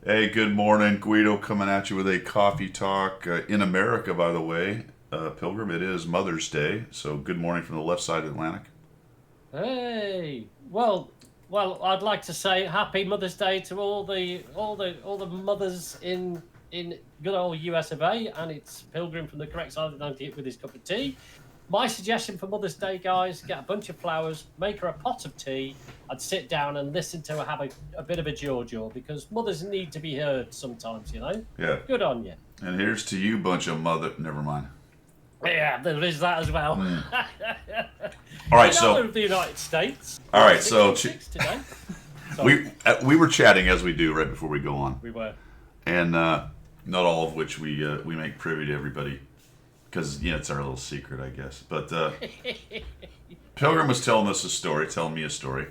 Hey, good morning. Guido coming at you with a coffee talk in America, by the way. Pilgrim, it is Mother's Day, so good morning from the left side of the Atlantic. Hey, I'd like to say Happy Mother's Day to all the mothers in good old US of A, and it's Pilgrim from the correct side of the 98 with his cup of tea. My suggestion for Mother's Day, guys: get a bunch of flowers, make her a pot of tea, and sit down and listen to her have a bit of a jaw because mothers need to be heard sometimes, you know. Yeah. Good on you. And here's to you, bunch of mother. Never mind. Yeah, there is that as well. All right, In so honor of the United States. all right, so 6 today. Sorry, we were chatting as we do right before we go on, we were. and not all of which we make privy to everybody because it's our little secret, I guess. But Pilgrim was telling us a story, telling me a story,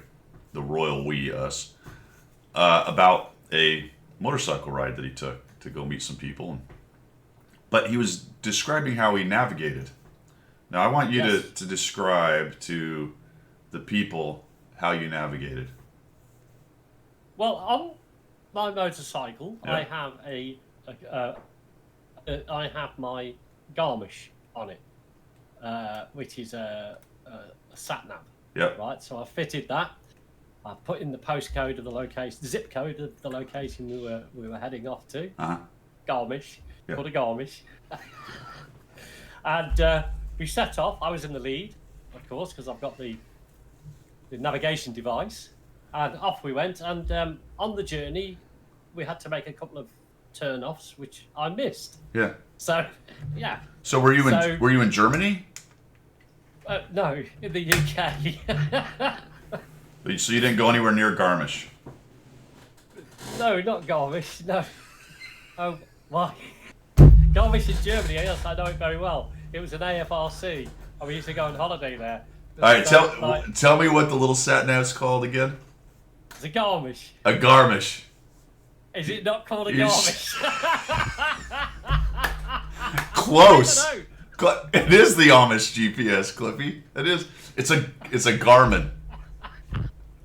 the royal we us, about a motorcycle ride that he took to go meet some people. But he was describing how he navigated. Now, I want you Yes. to describe to the people how you navigated. Well, on my motorcycle, Yeah. I have I have my Garmisch on it, which is a sat nav, Yep. right? So I fitted that. I put in the postcode of the location, the zip code of the location we were heading off to. Uh-huh. Garmisch, Yeah. put a Garmisch, and we set off. I was in the lead, of course, because I've got the navigation device, and off we went. And on the journey, we had to make a couple of turn-offs, which I missed. Yeah. So, yeah, So were you in So- were you in Germany? no, in the UK. So you didn't go anywhere near Garmisch. No, not Garmisch. No. Oh, why? Garmisch in Germany. Yes, I know it very well. It was an AFRC, and we used to go on holiday there. All right, So, like, tell me what the little sat nav's called again. it's a Garmisch. A Garmisch. Is it not called a You Garmisch? Close. I don't know. It is the Amish GPS, Cliffy. It is. It's a Garmin.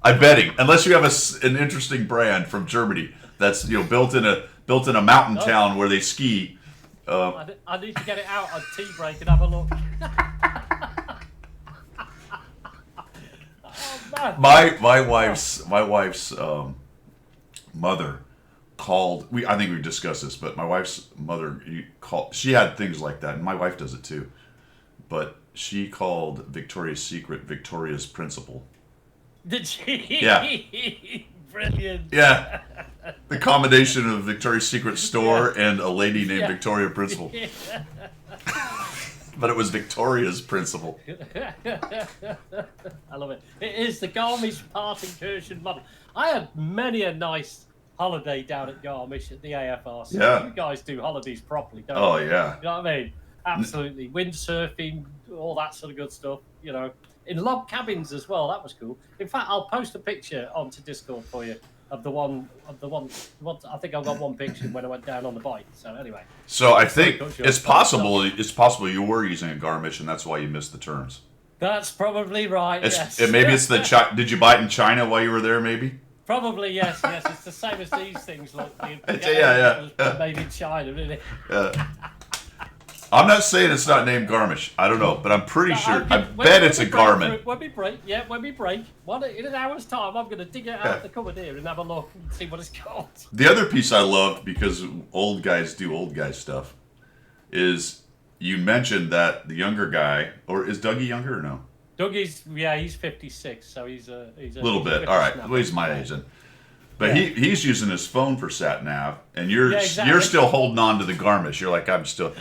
I'm betting, unless you have an interesting brand from Germany that's built in a mountain No. town where they ski. I need to get it out on tea break and have a look. Oh man. My wife's mother called. I think we've discussed this, but my wife's mother called. She had things like that, and my wife does it too. But she called Victoria's Secret Victoria's Principal. Did she? Yeah. Brilliant. Yeah, the combination of Victoria's Secret store and a lady named Yeah. Victoria Principal. But it was Victoria's Principal. I love it. It is the Garmisch part incursion model. I had many a nice holiday down at Garmisch at the AFRC. Yeah. You guys do holidays properly, don't Oh you? yeah. You know what I mean? Absolutely. Windsurfing, all that sort of good stuff, In log cabins as well, that was cool. In fact, I'll post a picture onto Discord for you of the one. I think I've got one picture when I went down on the bike. So anyway, So I think Coach, you're it's spot possible. It's possible you were using a Garmisch, and that's why you missed the turns. that's probably right. Yes. Maybe it's the. Did you buy it in China while you were there? Maybe. Probably yes. It's the same as these things. Look, Yeah. was made in China, isn't it? I'm not saying it's not named Garmisch. I don't know, but I'm pretty sure. When- Bet it's a when we break Garmin. through- When we break, in an hour's time, I'm going to dig it out of the cupboard here and have a look and see what it's called. The other piece I loved, because old guys do old guy stuff, is you mentioned that the younger guy, or is Dougie younger or no? Dougie's, he's 56, so he's a Little bit. All right. Well, he's my age then. But Yeah. he's using his phone for sat nav, and you're Yeah, exactly. you're still holding on to the Garmisch. You're like, I'm still.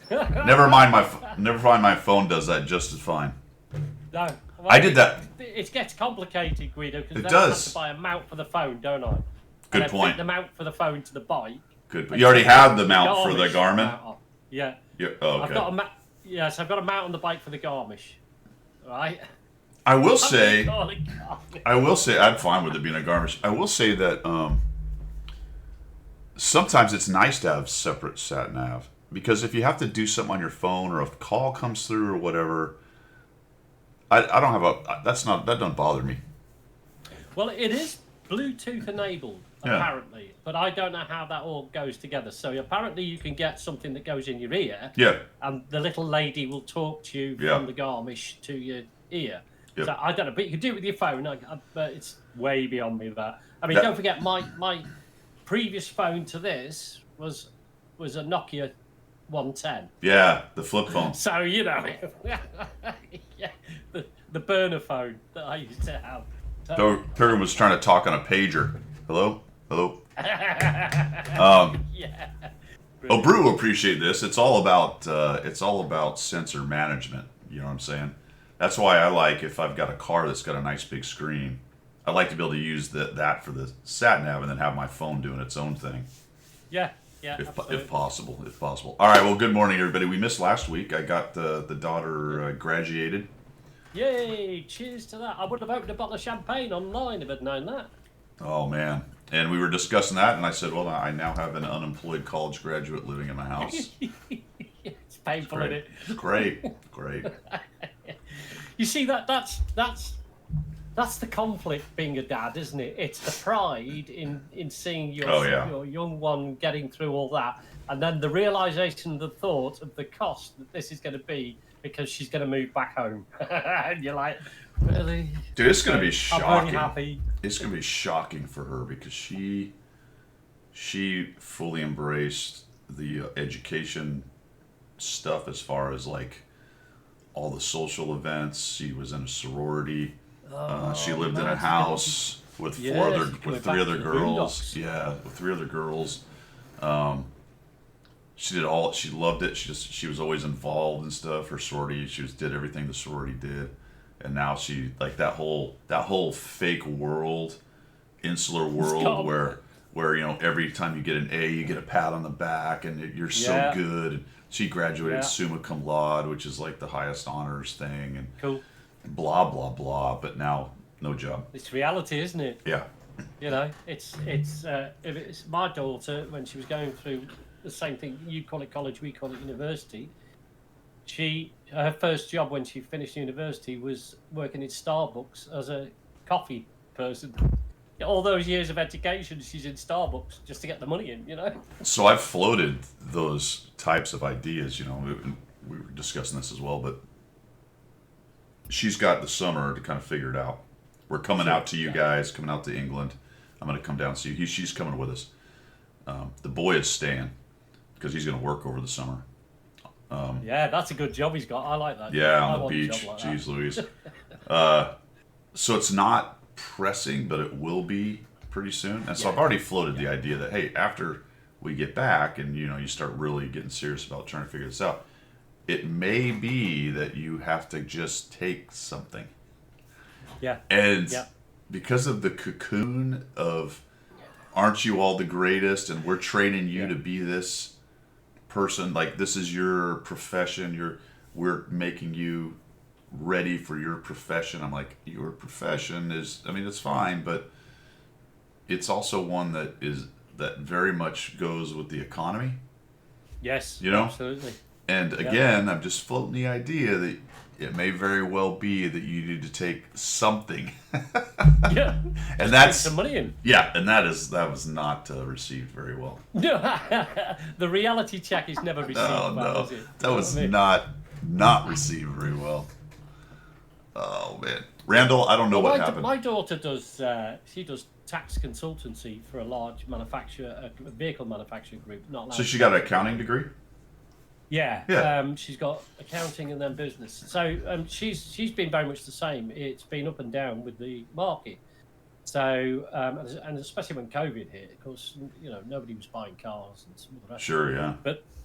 Never mind my phone does that just as fine. No, I did that. It gets complicated, Guido, because It then I have does. to buy a mount for the phone, don't I? Good and I point. fit the mount for the phone to the bike. Good. But you already have the mount for the Garmin. mount on. Yeah. Oh, I've got okay. Yes, I've got a mount on the bike for the Garmisch. Right? I will say. Oh, the Garmisch. I will say I'm fine with it being a Garmisch. I will say that sometimes it's nice to have separate sat nav, because if you have to do something on your phone or if a call comes through or whatever, I don't have that doesn't bother me. Well, it is Bluetooth enabled. apparently. But I don't know how that all goes together. So apparently you can get something that goes in your ear, Yeah. and the little lady will talk to you Yeah. from the Garmisch to your ear. Yep. So I don't know, but you can do it with your phone. But it's way beyond me that. I mean, That- don't forget my previous phone to this was a Nokia 110. Yeah, the flip phone. So yeah, the burner phone that I used to have. Pilgrim was trying to talk on a pager. Hello? Hello? Yeah. Oh, Brew will appreciate this. It's all about sensor management. You know what I'm saying? That's why I like, if I've got a car that's got a nice big screen, I like to be able to use that for the sat nav and then have my phone doing its own thing. Yeah. Yeah. If possible. All right. Well, good morning, everybody. We missed last week. I got the daughter graduated. Yay! Cheers to that. I would have opened a bottle of champagne online if I'd known that. Oh man. And we were discussing that, and I said, well, I now have an unemployed college graduate living in my house. It's painful, isn't it? Great. You see that's the conflict being a dad, isn't it? It's the pride in seeing your young one getting through all that, and then the realization, the thought of the cost that this is going to be because she's going to move back home, and you're like, really? Dude, it's gonna be shocking. I'm really happy. It's gonna be shocking for her because she fully embraced the education stuff as far as like all the social events. She was in a sorority. She lived in a house with three other girls. Yeah, with three other girls. She did all. She loved it. She was always involved in stuff. Her sorority. She did everything the sorority did, and now she like that whole fake world, insular world where every time you get an A, you get a pat on the back, and you're so good. And she graduated summa cum laude, which is like the highest honors thing, and Cool. blah blah blah. But now no job. It's reality, isn't it? Yeah. It's if it's my daughter when she was going through the same thing. You call it college, we call it university. Her first job when she finished university was working in Starbucks as a coffee person. All those years of education, she's in Starbucks just to get the money in. So I've floated those types of ideas. We were discussing this as well, but she's got the summer to kind of figure it out. We're coming out to you guys, coming out to England. I'm going to come down and see you. She's coming with us. The boy is staying because he's going to work over the summer. Yeah, that's a good job he's got. I like that. Yeah, I on the want a beach. job like Jeez that. Louise. So it's not pressing, but it will be pretty soon. And so I've already floated the idea that, hey, after we get back and, you start really getting serious about trying to figure this out, it may be that you have to just take something. Yeah. And because of the cocoon of aren't you all the greatest and we're training you to be this person, like this is your profession, we're making you ready for your profession. I'm like, your profession is, it's fine, but it's also one that very much goes with the economy. Yes. You know? Absolutely. And again, I'm just floating the idea that it may very well be that you need to take something. Yeah. And that's some money in. Yeah, and that was not received very well. The reality check is never received. No, is it? that was not received very well. Oh man, Randall, I don't know what happened. My daughter does. She does tax consultancy for a large manufacturer, a vehicle manufacturing group. So she got an accounting degree. Yeah. She's got accounting and then business. So she's been very much the same. It's been up and down with the market. So and especially when COVID hit, of course, nobody was buying cars and some of the rest. Sure, yeah.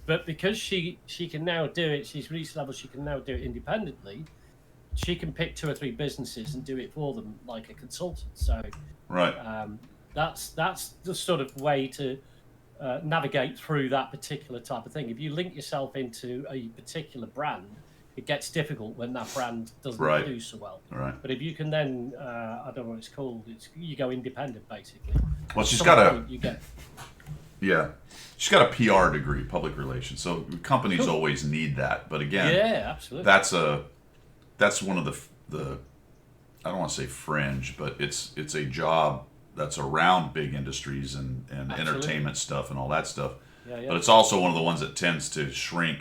But because she can now do it, she's reached a level she can now do it independently. She can pick 2 or 3 businesses and do it for them like a consultant. So right. That's the sort of way to navigate through that particular type of thing. If you link yourself into a particular brand, it gets difficult when that brand doesn't do so well. Right. But if you can then, I don't know what it's called, you go independent basically. Well, she's got a PR degree, public relations. So companies always need that. But again, absolutely. That's one of the I don't want to say fringe, but it's a job that's around big industries and Absolutely. entertainment stuff and all that stuff. Yeah, yeah. But it's also one of the ones that tends to shrink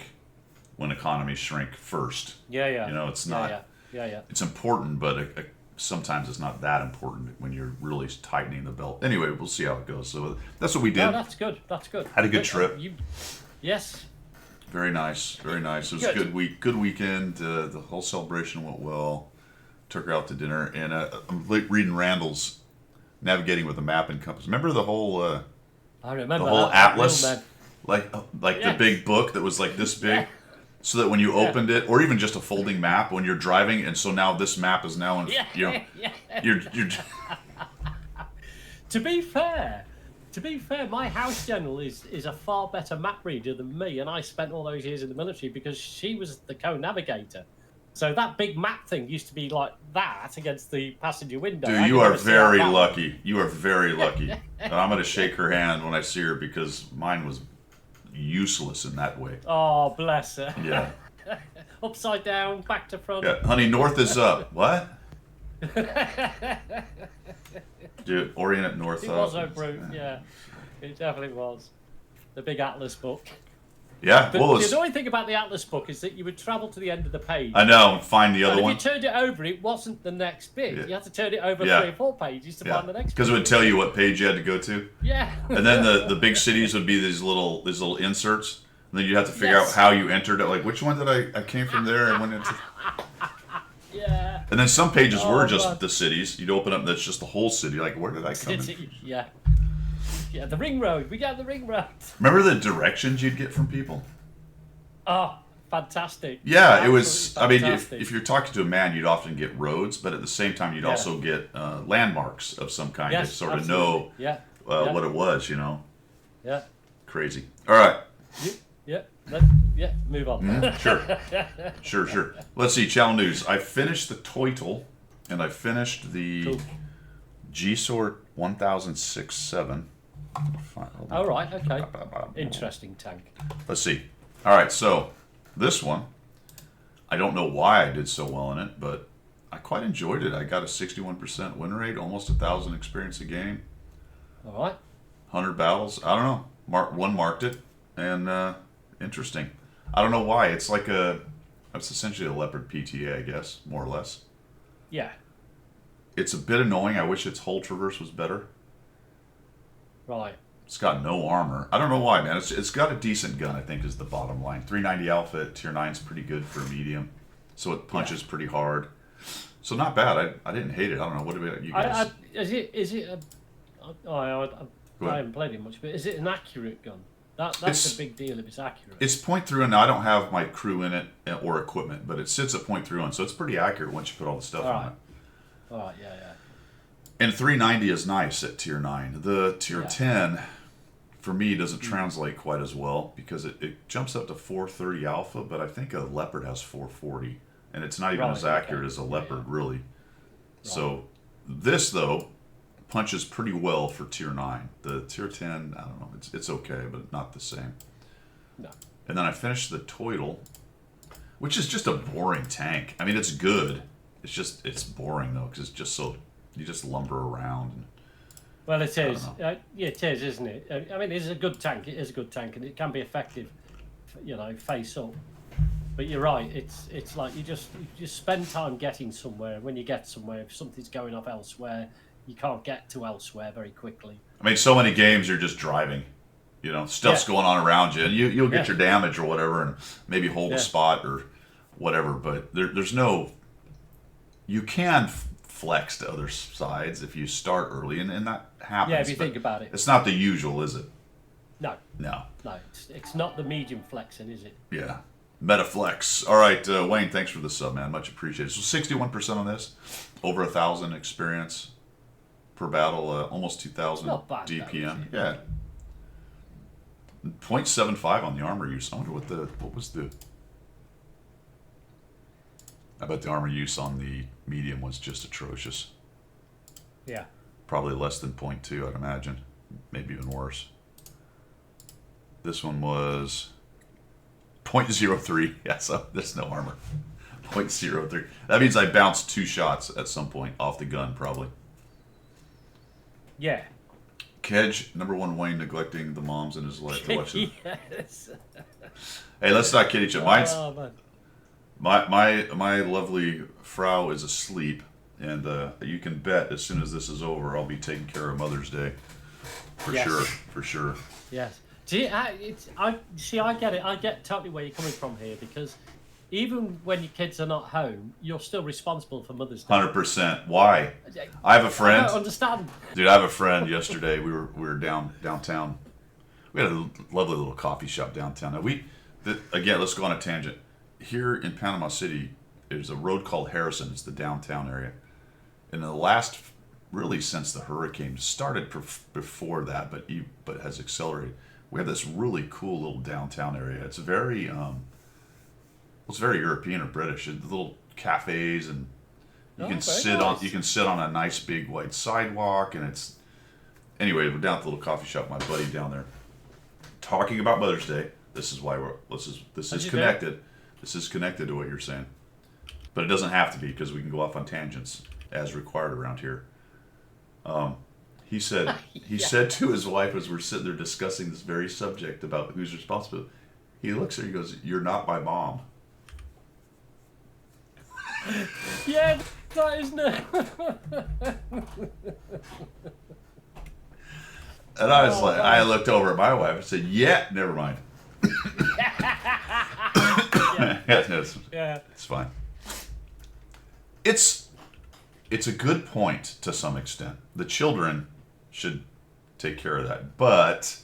when economies shrink first. Yeah, yeah. You know, it's Yeah, not. yeah, yeah, yeah. It's important, but sometimes it's not that important when you're really tightening the belt. Anyway, we'll see how it goes. So that's what we did. No, that's good. That's good. Had a good trip. Yes. Very nice, very nice. It was a Good. good weekend. The whole celebration went well. Took her out to dinner, and I'm reading Randall's Navigating with a Map and Compass. Remember the whole I remember the whole that atlas, real man. like Yes. the big book that was like this big, Yeah. so that when you Yeah. opened it, or even just a folding map when you're driving, and so now this map is now in Yeah, yeah. you're To be fair, my house general is a far better map reader than me, and I spent all those years in the military because she was the co-navigator. So that big map thing used to be like that against the passenger window. Dude, I you could are never see very out that. lucky. You are very lucky. And I'm going to shake her hand when I see her because mine was useless in that way. Oh, bless her. Yeah. Upside down, back to front. Yeah, honey, north is up. What? Dude, orient it north It up. was so brute, yeah. It definitely was. The big Atlas book. Yeah, The, well, the it's, annoying thing about the Atlas book is that you would travel to the end of the page. I know, and find the And other if one. you turned it over, it wasn't the next bit. Yeah. You had to turn it over Yeah. 3 or 4 pages to Yeah, find the next because it bit. would tell you what page you had to go to. Yeah. And then the big cities would be these little inserts. And then you have to figure Yes. out how you entered it. Like, which one did I came from there and went into. Yeah. And then some pages Oh, were just God. the cities. You'd open up and that's just the whole city. Like, where did I come in? Yeah. Yeah, the ring road. We got the ring road. Remember the directions you'd get from people? Oh, fantastic. Yeah, it was. I Absolutely mean, fantastic. if you're talking to a man, you'd often get roads, but at the same time, you'd Yeah. also get landmarks of some kind Yes, to sort absolutely. of know Yeah. Yeah. what it was. You know, Yeah. crazy. All right, Yeah. Yeah. Move on. sure. Let's see. Channel news. I finished the Teutel, and I finished the Cool. GSOR 1006-7. All right. Okay. Interesting tank. Let's see. All right, so this one, I don't know why I did so well in it, but I quite enjoyed it. I got a 61% win rate, almost 1,000 experience a game, All right. 100 battles. I don't know. One marked it, and interesting. I don't know why. It's like it's essentially a Leopard PTA, I guess, more or less. Yeah. It's a bit annoying. I wish its hull traverse was better. Right. It's got no armor. I don't know why, man. It's got a decent gun, I think, is the bottom line. 390 Alpha at tier 9 is pretty good for a medium. So it punches pretty hard. So not bad. I didn't hate it. I don't know. What about you guys? Is it a? I Go ahead. haven't played it much, but is it an accurate gun? That's It's- a big deal if it's accurate. It's point through, and I don't have my crew in it or equipment, but it sits at point through, and so it's pretty accurate once you put all the stuff All on right. it. All right. Yeah. Yeah. And 390 is nice at tier 9. The tier Yeah. 10, for me, doesn't translate quite as well because it jumps up to 430 Alpha, but I think a Leopard has 440. And it's not even Right, as accurate okay. as a Leopard, really. So this, though, punches pretty well for tier 9. The tier 10, I don't know, it's okay, but not the same. No. And then I finished the Teutel, which is just a boring tank. I mean, it's good. It's boring, though, because it's just so, you just lumber around. And, Well, it don't is. Yeah, it is, isn't it? I mean, it is a good tank. It is a good tank, and it can be effective. Face up. But you're right. It's like you just spend time getting somewhere. When you get somewhere, if something's going off elsewhere, you can't get to elsewhere very quickly. I mean, so many games you're just driving. Stuff's Yeah. going on around you, and you'll get Yeah. your damage or whatever, and maybe hold Yeah. a spot or whatever. But there's no. You can flex to other sides if you start early, and that happens. Yeah, if you but think about it. it's not the usual, is it? No, No. it's not the medium flexing, is it? Yeah. Metaflex. All right, Wayne, thanks for the sub, man. Much appreciated. So 61% on this, over 1,000 experience per battle, almost 2,000 Not bad, though, DPM. is it? Yeah. 0.75 on the armor use. I wonder what was the. I bet the armor use on the medium was just atrocious. Yeah. Probably less than 0.2, I'd imagine. Maybe even worse. This one was 0.03. Yeah, so there's no armor. 0.03. That means I bounced 2 shots at some point off the gun, probably. Yeah. Kedge, number one Wayne neglecting the moms in his life to watch it. Yes. Hey, let's not kid each other. Mine's, Oh, man. my lovely Frau is asleep, and you can bet as soon as this is over, I'll be taking care of Mother's Day. For Yes. sure, for sure. Yes. See, I get it. I get totally where you're coming from here, because even when your kids are not home, you're still responsible for Mother's Day. 100%. Why? I have a friend. I don't understand. Dude, I have a friend. Yesterday, we were downtown. We had a lovely little coffee shop downtown. Now again, let's go on a tangent. Here in Panama City, there's a road called Harrison. It's the downtown area. And really since the hurricane started before that, but has accelerated. We have this really cool little downtown area. It's very it's very European or British. It's little cafes, and you can sit on a nice big white sidewalk, and it's anyway. We're down at the little coffee shop. My buddy down there talking about Mother's Day. This is why this is connected. This is connected to what you're saying, but it doesn't have to be, because we can go off on tangents as required around here. He said he said to his wife as we're sitting there discussing this very subject about who's responsible. He looks at her. He goes, "You're not my mom." Yeah, that isn't it. And I was I looked over at my wife and said, "Yeah, never mind." Yeah. It's fine. It's a good point to some extent. The children should take care of that, but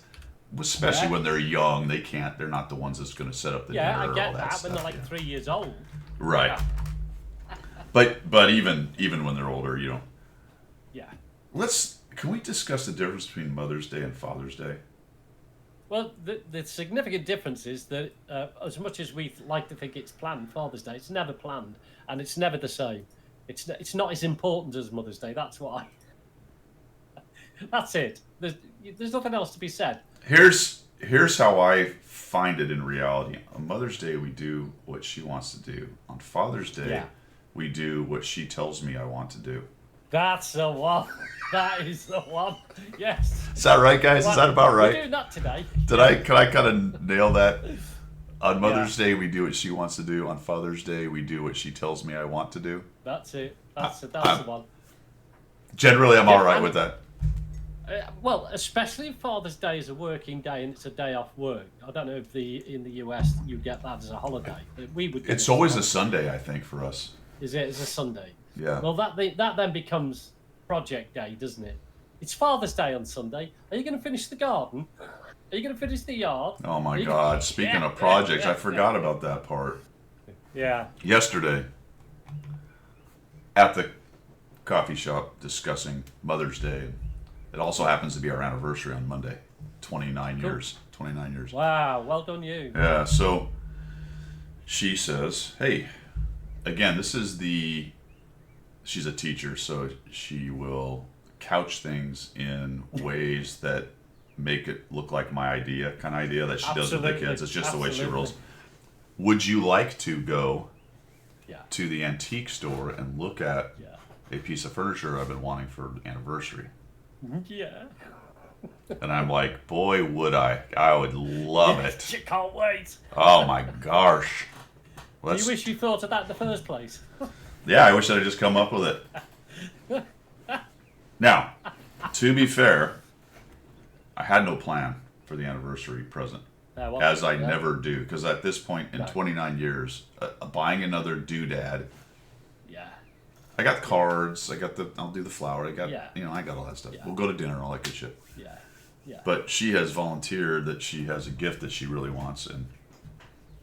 especially when they're young, they can't. They're not the ones that's going to set up the dinner. Yeah, I get all that. stuff, When they're like 3 years old. right. Yeah. But even when they're older, Yeah. Can we discuss the difference between Mother's Day and Father's Day? Well, the significant difference is that as much as we like to think it's planned, Father's Day, it's never planned, and it's never the same. It's not as important as Mother's Day. That's why. That's it. There's nothing else to be said. Here's how I find it in reality. On Mother's Day, we do what she wants to do. On Father's Day, we do what she tells me I want to do. That's the one. That is the one. Yes. Is that right, guys? Is that about right? We're doing that today. Can I kind of nail that? On Mother's Day, we do what she wants to do. On Father's Day, we do what she tells me I want to do. That's it. That's the one. Generally, I'm all right with that. Well, especially if Father's Day is a working day and it's a day off work. I don't know if in the US you get that as a holiday. We would. It's always a Sunday, I think, for us. Is it? It's a Sunday. Yeah. Well, that then becomes Project Day, doesn't it? It's Father's Day on Sunday. Are you going to finish the garden? Are you going to finish the yard? Oh my God! Speaking of projects, I forgot about that part. Yeah. Yesterday, at the coffee shop discussing Mother's Day. It also happens to be our anniversary on Monday. 29 years. 29 years. Wow, well done you. Yeah, so she says, hey, again, she's a teacher, so she will couch things in ways that make it look like my idea, kind of idea that she does with the kids. It's just the way she rolls. Would you like to go to the antique store and look at a piece of furniture I've been wanting for the anniversary? Yeah. And I'm like, boy, would I. I would love it. You can't wait. Oh my gosh. Do you wish you thought of that in the first place? Yeah, I wish I'd just come up with it. Now, to be fair, I had no plan for the anniversary present. As I never do. Because at this point in 29 years, buying another doodad. Yeah. I got cards. I'll do the flower. I got all that stuff. We'll go to dinner, all that good shit. Yeah. Yeah. But she has volunteered that she has a gift that she really wants, and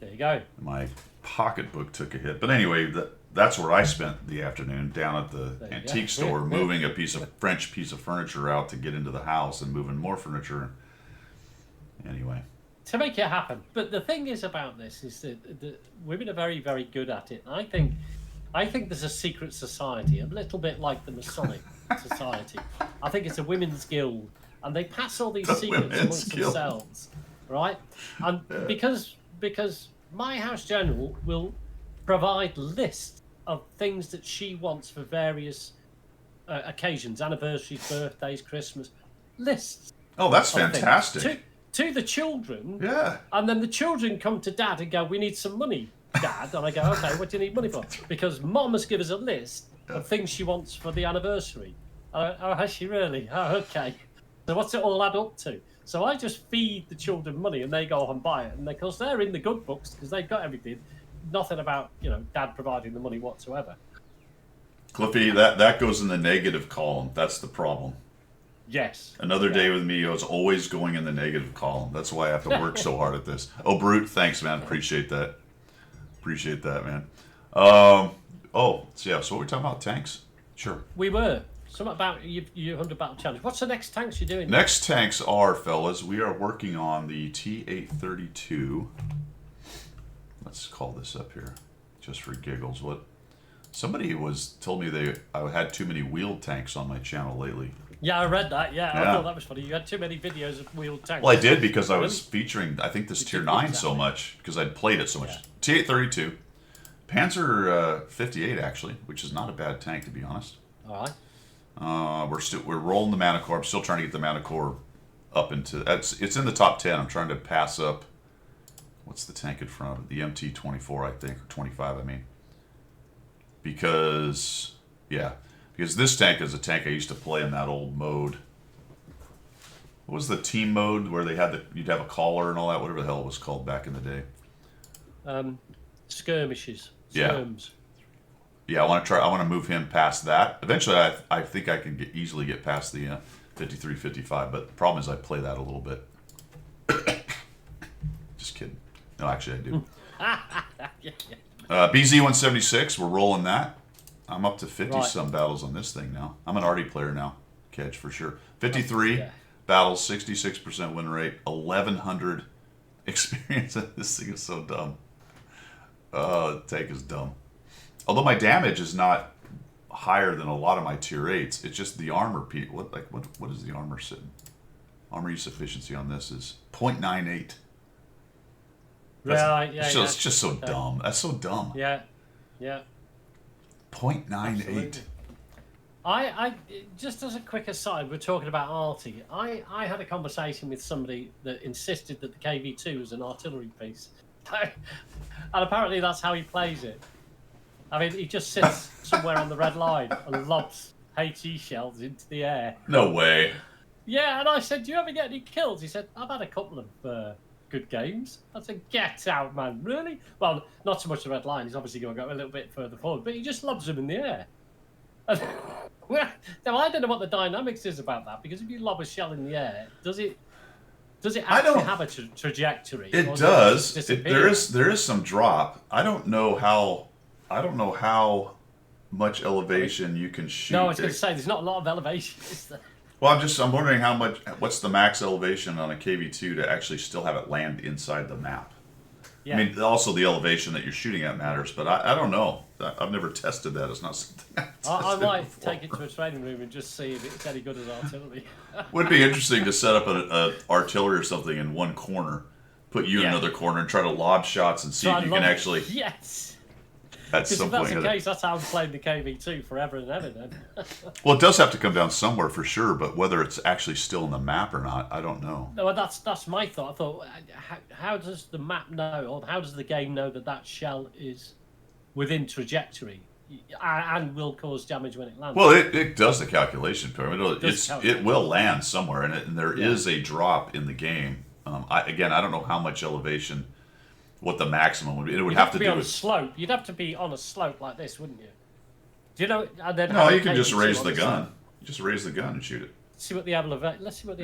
there you go. My pocketbook took a hit. But anyway, that's where I spent the afternoon, down at the antique store, moving a French piece of furniture out to get into the house and moving more furniture. Anyway. To make it happen. But the thing is about this is that the women are very, very good at it. And I think there's a secret society, a little bit like the Masonic Society. I think it's a women's guild, and they pass all these secrets amongst themselves, right? And because my house general will provide lists of things that she wants for various occasions, anniversaries, birthdays, Christmas, lists. Oh, that's of things fantastic. to the children. Yeah. And then the children come to Dad and go, "We need some money, Dad." And I go, "Okay, what do you need money for?" Because Mom must give us a list of things she wants for the anniversary. Oh, has she really? Oh, okay. So what's it all add up to? So I just feed the children money and they go off and buy it. And of course they're in the good books because they've got everything. Nothing about, Dad providing the money whatsoever. Cliffy, that goes in the negative column. That's the problem. Yes. Another day with me is always going in the negative column. That's why I have to work so hard at this. Oh, Brute, thanks, man. Appreciate that. Appreciate that, man. So what were we talking about? Tanks? Sure. We were. Something about your 100 battle challenge. What's the next tanks you're doing? Next tanks are, fellas, we are working on the T-832. Let's call this up here, just for giggles. Somebody told me I had too many wheeled tanks on my channel lately. Yeah, I read that. Yeah, I Yeah. thought that was funny. You had too many videos of wheeled tanks. Well, I did because I was featuring, I think, this You Tier did 9 so exactly. much because I'd played it so much. Yeah. T-832, Panzer 58 actually, which is not a bad tank to be honest. All right. We're rolling the Mana Core. I'm still trying to get the Mana Core up into it's in the top 10. I'm trying to pass up. What's the tank in front of it? The MT-24, I think, or 25. I mean, because this tank is a tank I used to play in that old mode. What was the team mode where you'd have a collar and all that? Whatever the hell it was called back in the day. Skirmishes. Yeah. Skirms. Yeah, I want to move him past that. Eventually, I think I can easily get past the 53, 55. But the problem is I play that a little bit. Just kidding. No, actually I do. BZ-176, we're rolling that. I'm up to 50-some battles on this thing now. I'm an arty player now. Catch for sure. 53 battles, 66% win rate, 1,100 experience. This thing is so dumb. The tank is dumb. Although my damage is not higher than a lot of my tier 8s, it's just the armor. What is the armor sitting? Armor use efficiency on this is 0.98. It's just so dumb. That's so dumb. Yeah. 0.98. I just as a quick aside, we're talking about arty. I had a conversation with somebody that insisted that the KV2 was an artillery piece. And apparently that's how he plays it. I mean, he just sits somewhere on the red line and lobs HE shells into the air. No way. Yeah, and I said, "Do you ever get any kills?" He said, "I've had a couple of good games." I said, "Get out, man! Really?" Well, not so much the red line. He's obviously going to go a little bit further forward, but he just lobs them in the air. And, now I don't know what the dynamics is about that, because if you lob a shell in the air, does it actually have a trajectory? It does. There is some drop. I don't know how much elevation you can shoot. No, I was going to say there's not a lot of elevation, is there? Well, I'm wondering what's the max elevation on a KV2 to actually still have it land inside the map. Yeah. I mean, also the elevation that you're shooting at matters, but I don't know. I've never tested that. It's not something I might take it to a training room and just see if it's any good as artillery. Would be interesting to set up an artillery or something in one corner, put you in another corner, and try to lob shots and see if you can actually. Yes. At some if that's point, the case, that's how I've played the KV2 forever and ever. Then. Well, it does have to come down somewhere for sure, but whether it's actually still in the map or not, I don't know. No, that's my thought. I thought, how does the map know, or how does the game know that shell is within trajectory and will cause damage when it lands? Well, it does the calculation. It will land somewhere, and there is a drop in the game. I don't know how much elevation. What the maximum would be? It would have to be on a slope. You'd have to be on a slope like this, wouldn't you? Do you know? No, you can just raise the gun. You just raise the gun and shoot it. Let's see what the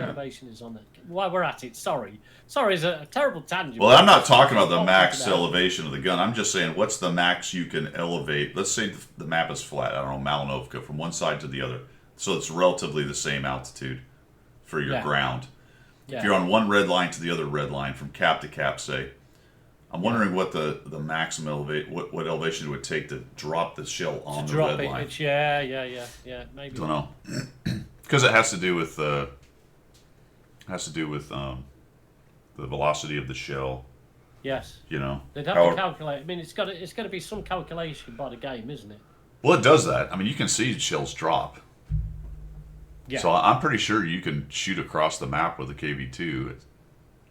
elevation is on it. While we're at it, sorry, is a terrible tangent. Well, I'm not talking about the max elevation of the gun. I'm just saying, what's the max you can elevate? Let's say the map is flat. I don't know, Malinovka, from one side to the other, so it's relatively the same altitude for your ground. Yeah. If you're on one red line to the other red line, from cap to cap, say. I'm wondering what the maximum what elevation it would take to drop the shell on the red line. Maybe. Don't know, because it has to do with the velocity of the shell. Yes. You know. They'd have to calculate. I mean, it's got to be some calculation by the game, isn't it? Well, it does that. I mean, you can see shells drop. Yeah. So I'm pretty sure you can shoot across the map with a KV2. You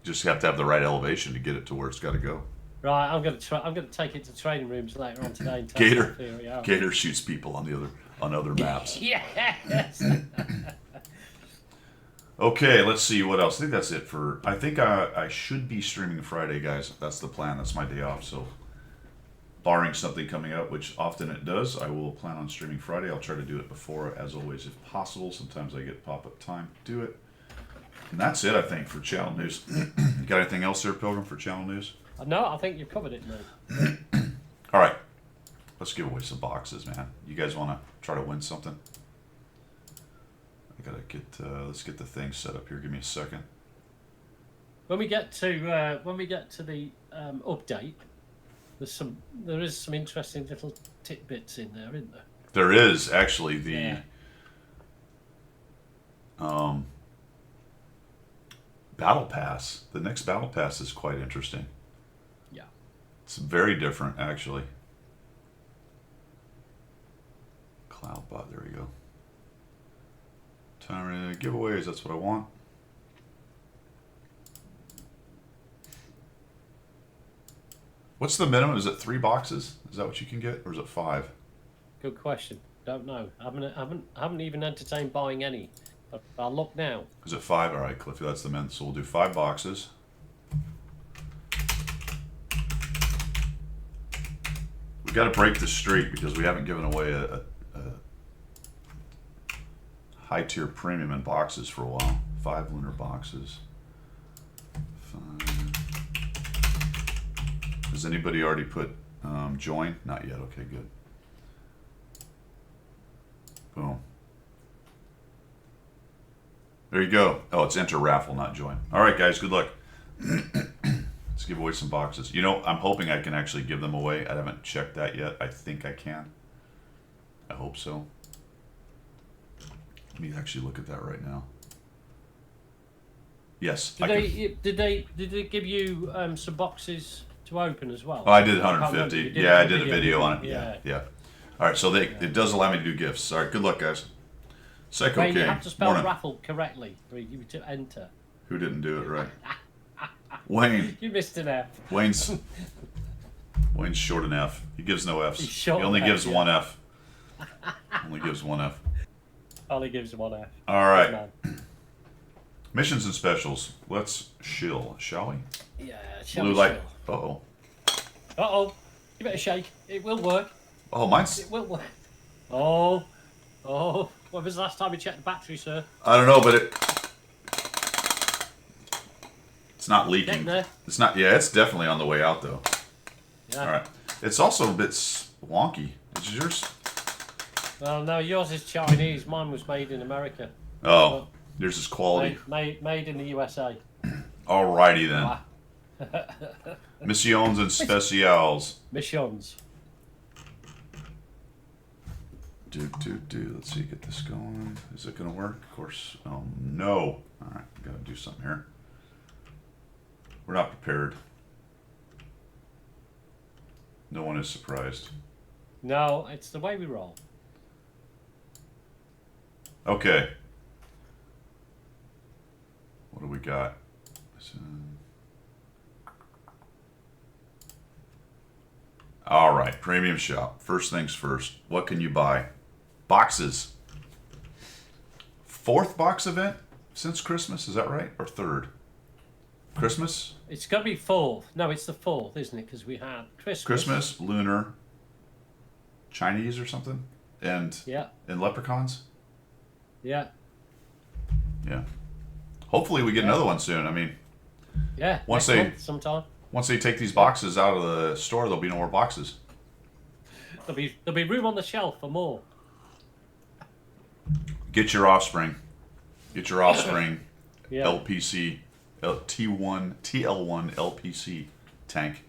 just have to have the right elevation to get it to where it's got to go. Right, I'm going to take it to training rooms later on today and test Gator, that theory out. Gator shoots people on other maps. Yes. Okay, let's see what else. I think that's it for. I think I should be streaming Friday, guys. That's the plan. That's my day off. So, barring something coming up, which often it does, I will plan on streaming Friday. I'll try to do it before, as always, if possible. Sometimes I get pop-up time to do it. And that's it, I think, for channel news. You got anything else there, Pilgrim, for channel news? No, I think you've covered it, mate. All right, let's give away some boxes, man. You guys want to try to win something? I gotta get. Let's get the thing set up here. Give me a second. When we get to the update, there is some interesting little tidbits in there, isn't there? There is actually the. Yeah. Battle Pass. The next Battle Pass is quite interesting. Yeah. It's very different, actually. Cloudbot, there we go. Time giveaways, that's what I want. What's the minimum? Is it 3 boxes? Is that what you can get? Or is it 5? Good question. Don't know. I haven't even entertained buying any. I'll look now. Is it 5? All right, Cliffy, that's the min. So we'll do 5 boxes. We got to break the streak because we haven't given away a high tier premium in boxes for a while. 5 lunar boxes. 5. Has anybody already put join? Not yet. Okay, good. Boom. There you go. Oh, it's enter raffle, not join. All right, guys, good luck. Let's give away some boxes. You know, I'm hoping I can actually give them away. I haven't checked that yet. I think I can. I hope so. Let me actually look at that right now. Yes. Did they give you some boxes to open as well? Oh, I did 150. Yeah, I did a video on it. Yeah. Yeah. All right, so it does allow me to do gifts. All right, good luck, guys. Psycho Wayne, King. you have to spell Morning. raffle correctly for you to enter. Who didn't do it right? Wayne. You missed an F. Wayne's short an F. He gives no Fs. He's He short only F, gives yeah. one F. Only gives one F. Only gives one F. All right. Good man. Missions and specials. Let's shill, shall we? Yeah. Blue light. Uh-oh. Uh-oh. Give it a shake. It will work. Oh, mine's... It will work. Oh. Oh. When was the last time you checked the battery, sir? I don't know, but it's not leaking. Getting there. It's not... Yeah, it's definitely on the way out, though. Yeah. All right. It's also a bit wonky. Is yours? Well, no, yours is Chinese. Mine was made in America. Oh, yours is quality. Made in the USA. Alrighty then. Missions and specials. Missions. Let's see, get this going. Is it gonna work? Of course. Oh no. Alright, gotta do something here. We're not prepared. No one is surprised. No, it's the way we roll. Okay. What do we got? All right, premium shop. First things first. What can you buy? Boxes. 4th box event since Christmas, is that right? Or 3rd? Christmas? It's got to be 4th. No, it's the 4th, isn't it? Because we had Christmas. Christmas, lunar, Chinese or something, and Yeah. leprechauns. Yeah. Yeah. Hopefully we get another one soon. I mean, Yeah. Once next they- month sometime. once they take these boxes out of the store, there'll be no more boxes. There'll be room on the shelf for more. Get your offspring. Get your offspring. Yeah. LPC, TL1 LPC tank.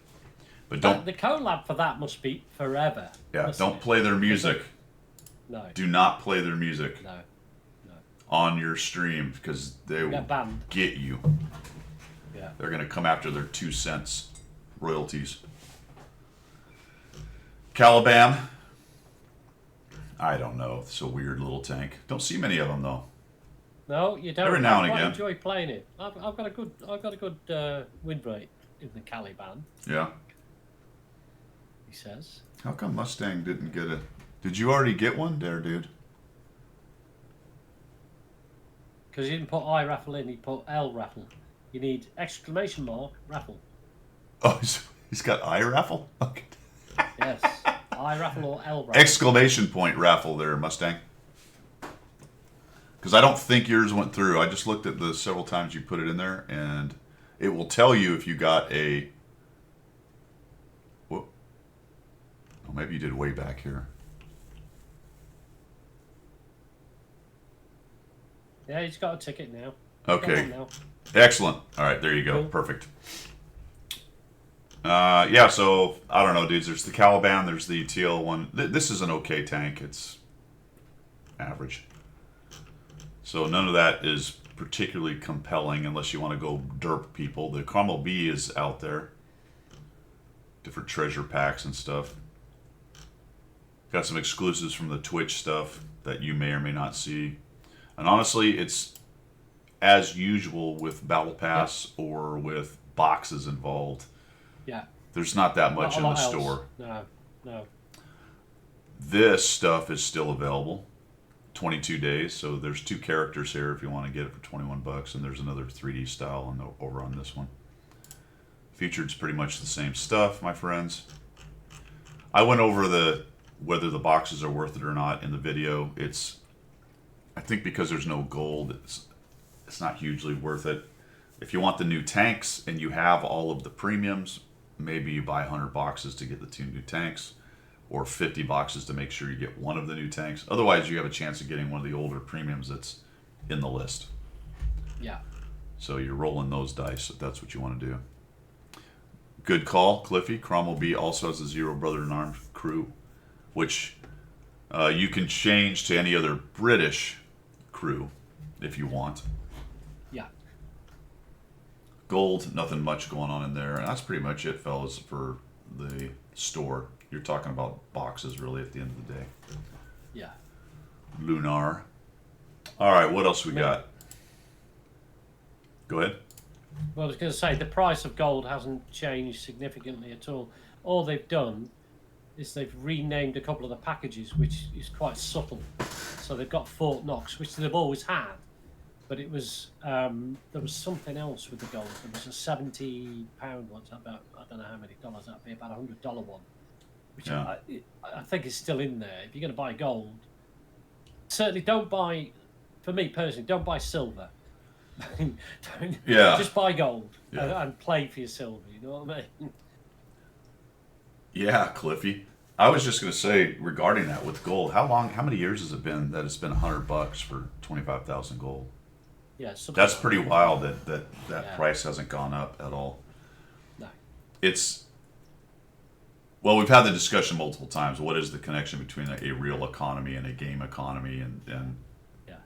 But But don't, the collab for that must be forever. yeah, mustn't don't it? play their music. No. Do not play their music No. on your stream because they will Get banned. get you. Yeah. They're gonna come after their 2 cents royalties. Caliban. I don't know. It's a weird little tank. Don't see many of them though. No, you don't. Every now I and quite again. enjoy playing it. I've got a good win rate in the Caliban. Yeah. He says. How come Mustang didn't get a... Did you already get one there, dude? Because he didn't put I raffle in, he put L raffle. You need exclamation mark raffle. Oh, he's got iRaffle? Okay. Yes. I raffle or L raffle. Exclamation point raffle there, Mustang. Because I don't think yours went through. I just looked at the several times you put it in there, and it will tell you if you got a... Whoop. Oh, maybe you did way back here. Yeah, he's got a ticket now. Okay. Now. Excellent. All right, there you go. Cool. Perfect. Yeah, so, I don't know, dudes. There's the Caliban. There's the TL1. This is an okay tank. It's average. So none of that is particularly compelling unless you want to go derp people. The Cromwell B is out there. Different treasure packs and stuff. Got some exclusives from the Twitch stuff that you may or may not see. And honestly, it's as usual with Battle Pass or with boxes involved. Yeah. There's not that much in the else. store. No. This stuff is still available. 22 days, so there's 2 characters here if you want to get it for $21, and there's another 3D style over on this one. Featured's pretty much the same stuff, my friends. I went over whether the boxes are worth it or not in the video. I think because there's no gold, it's not hugely worth it. If you want the new tanks and you have all of the premiums, maybe you buy 100 boxes to get the 2 new tanks, or 50 boxes to make sure you get one of the new tanks. Otherwise, you have a chance of getting one of the older premiums that's in the list. Yeah. So you're rolling those dice if that's what you want to do. Good call, Cliffy. Cromwell B also has a Zero Brother in Arms crew, which you can change to any other British crew if you want. Yeah. Gold, nothing much going on in there. And that's pretty much it, fellas, for the store. You're talking about boxes, really, at the end of the day. Yeah. Lunar. All right, what else we got? Go ahead. Well, I was going to say, the price of gold hasn't changed significantly at all. All they've done is they've renamed a couple of the packages, which is quite subtle. So they've got Fort Knox, which they've always had, but it was there was something else with the gold. There was a £70 one, about, I don't know how many dollars that'd be, about $100 one, which Yeah. I think is still in there. If you're going to buy gold, certainly don't buy, for me personally, don't buy silver. Yeah. Just buy gold Yeah. and play for your silver. You know what I mean? Yeah, Cliffy. I was just going to say regarding that with gold, how many years has it been that it's been $100 for 25,000 gold? Yeah, That's pretty wild that Yeah. price hasn't gone up at all. No. Well, we've had the discussion multiple times. What is the connection between a real economy and a game economy and Yeah.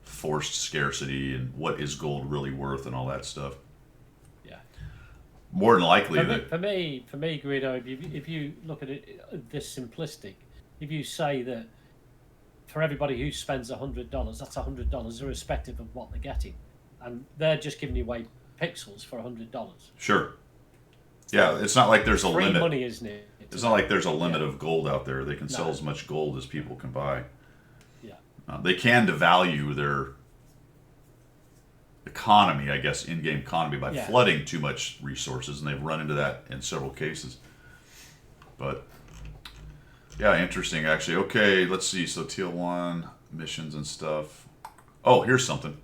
forced scarcity, and what is gold really worth and all that stuff? Yeah. More than likely For me, Guido, if you look at it this simplistic, if you say that for everybody who spends $100, that's $100 irrespective of what they're getting, and they're just giving you away pixels for $100. Sure. Yeah, it's not like there's a Free limit. money, isn't it? It's not like there's a limit of gold out there. They can sell No. as much gold as people can buy. Yeah. They can devalue their economy, I guess, in-game economy by Yeah. flooding too much resources, and they've run into that in several cases. But yeah, interesting actually. Okay, let's see. So TL1 missions and stuff. Oh, here's something.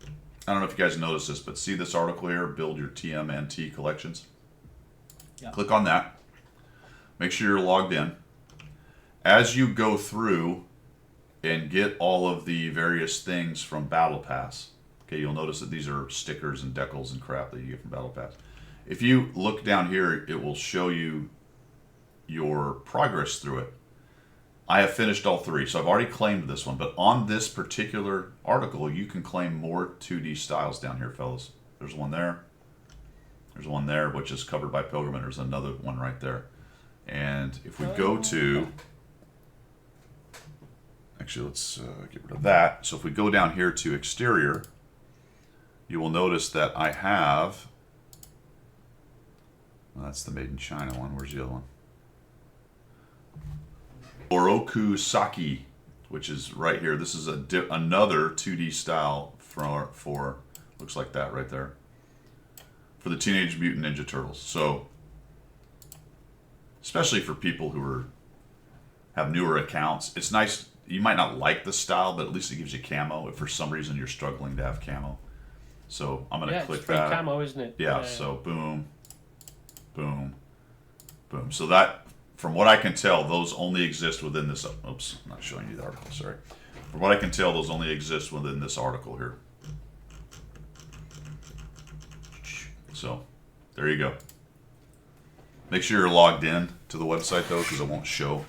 I don't know if you guys noticed this, but see this article here, build your TMNT collections. Yeah. Click on that. Make sure you're logged in. As you go through and get all of the various things from Battle Pass, okay, you'll notice that these are stickers and decals and crap that you get from Battle Pass. If you look down here, it will show you your progress through it. I have finished all 3, so I've already claimed this one, but on this particular article, you can claim more 2D styles down here, fellas. There's one there. There's one there, which is covered by Pilgrim, and there's another one right there. And if we go to... Actually, let's get rid of that. So if we go down here to exterior, you will notice that I have, well, that's the Made in China one. Where's the other one? Oroku Saki, which is right here. This is another 2D style for looks like that right there, for the Teenage Mutant Ninja Turtles. So especially for people who have newer accounts, it's nice. You might not like the style, but at least it gives you camo if for some reason you're struggling to have camo. So I'm going to click it's free that. camo, isn't it? Yeah, so boom, boom, boom. So that, from what I can tell, those only exist within this. Oops, I'm not showing you the article, sorry. From what I can tell, those only exist within this article here. So there you go. Make sure you're logged in to the website though, because it won't show.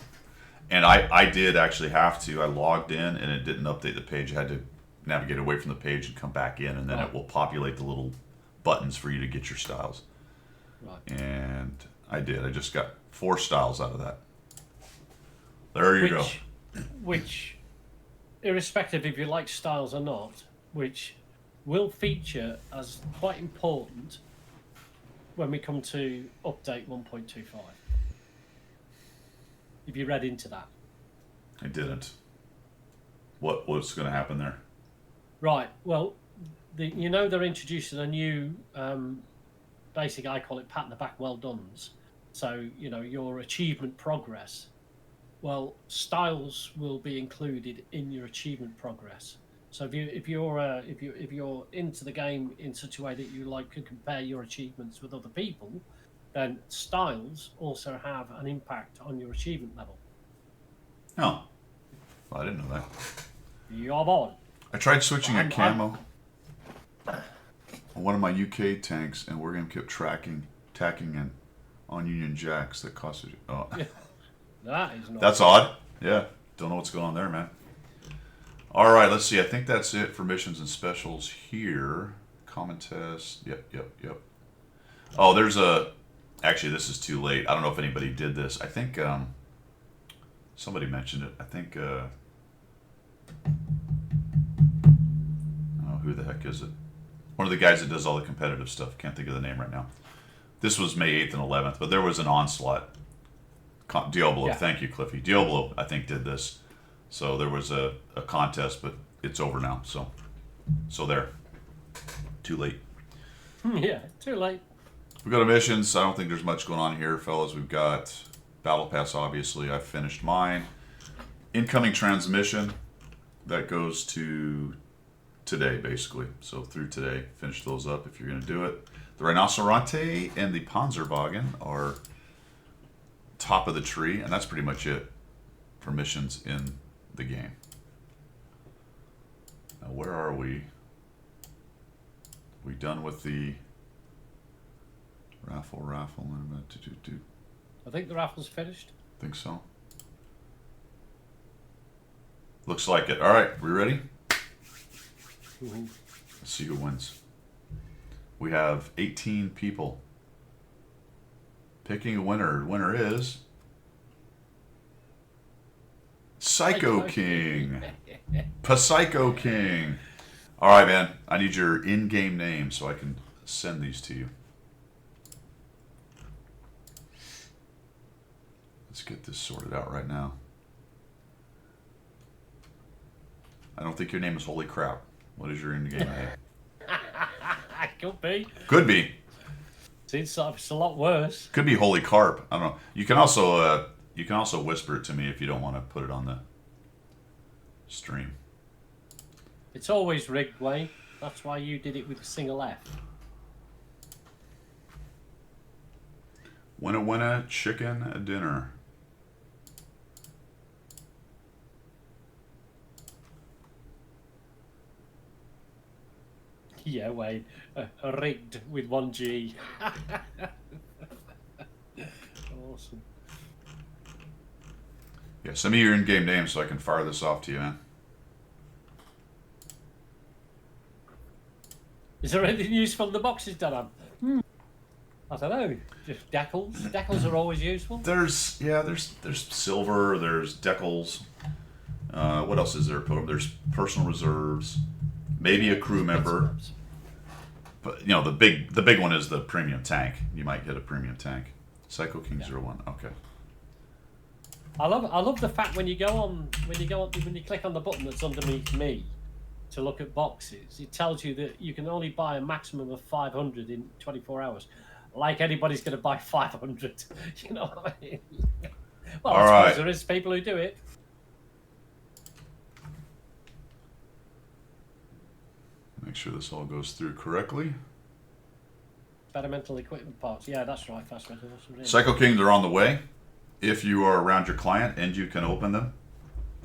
And I did actually have to. I logged in and it didn't update the page. I had to navigate away from the page and come back in, and then it will populate the little buttons for you to get your styles. Right. And I did. I just got 4 styles out of that. There you go. Which, irrespective if you like styles or not, which will feature as quite important when we come to update 1.25. If you read into that. I didn't. What's going to happen there? Right. Well, they're introducing a new, basic, I call it pat in the back, well done's. So your achievement progress. Well, styles will be included in your achievement progress. So if you're into the game in such a way that you can compare your achievements with other people, then styles also have an impact on your achievement level. Oh, well, I didn't know that. You're on. I tried switching a camo on one of my UK tanks, and Wargame kept tacking in on Union Jacks that costed. Oh, Yeah, that is not. That's odd. Yeah, don't know what's going on there, man. All right, let's see. I think that's it for missions and specials here. Common test. Yep. Oh, there's a. Actually, this is too late. I don't know if anybody did this. I think somebody mentioned it. I think. Oh, who the heck is it? One of the guys that does all the competitive stuff. Can't think of the name right now. This was May 8th and 11th, but there was an onslaught. Diablo, Yeah. Thank you, Cliffy. Diablo, I think, did this. So there was a contest, but it's over now. So there. Too late. Yeah, too late. We go to missions. I don't think there's much going on here, fellas. We've got Battle Pass, obviously. I finished mine. Incoming transmission. That goes to today, basically. So through today, finish those up if you're going to do it. The Rhinoceronte and the Panzerwagen are top of the tree, and that's pretty much it for missions in the game. Now, where are we? We done with the raffle? I think the raffle's finished. Think so. Looks like it. All right, we ready? Mm-hmm. Let's see who wins. We have 18 people picking a winner. Winner is Psycho King. Psycho King. All right, man. I need your in-game name so I can send these to you. Let's get this sorted out right now. I don't think your name is Holy Crap. What is your in-game name? Could be. Could be. It's a lot worse. Could be Holy Carp. I don't know. You can also whisper it to me if you don't want to put it on the stream. It's always rigged, Wayne. That's why you did it with a single F. Winna chicken dinner. Yeah, Wayne. Rigged with 1G. Awesome. Yeah, send me your in-game name so I can fire this off to you, man. Is there anything useful in the boxes, Dan? I don't know. Just decals. Decals are always useful. There's silver, there's decals, What else is there? There's personal reserves, maybe a crew member. But the big one is the premium tank. You might get a premium tank. Psycho King 01. Okay. I love the fact when you click on the button that's underneath me to look at boxes, it tells you that you can only buy a maximum of 500 in 24 hours. Like anybody's going to buy 500. You know what I mean? Well, All I suppose right. there is people who do it. Make sure this all goes through correctly. Experimental equipment parts. Yeah, that's right. Fast rental. Psycho King, they're on the way. If you are around your client and you can open them,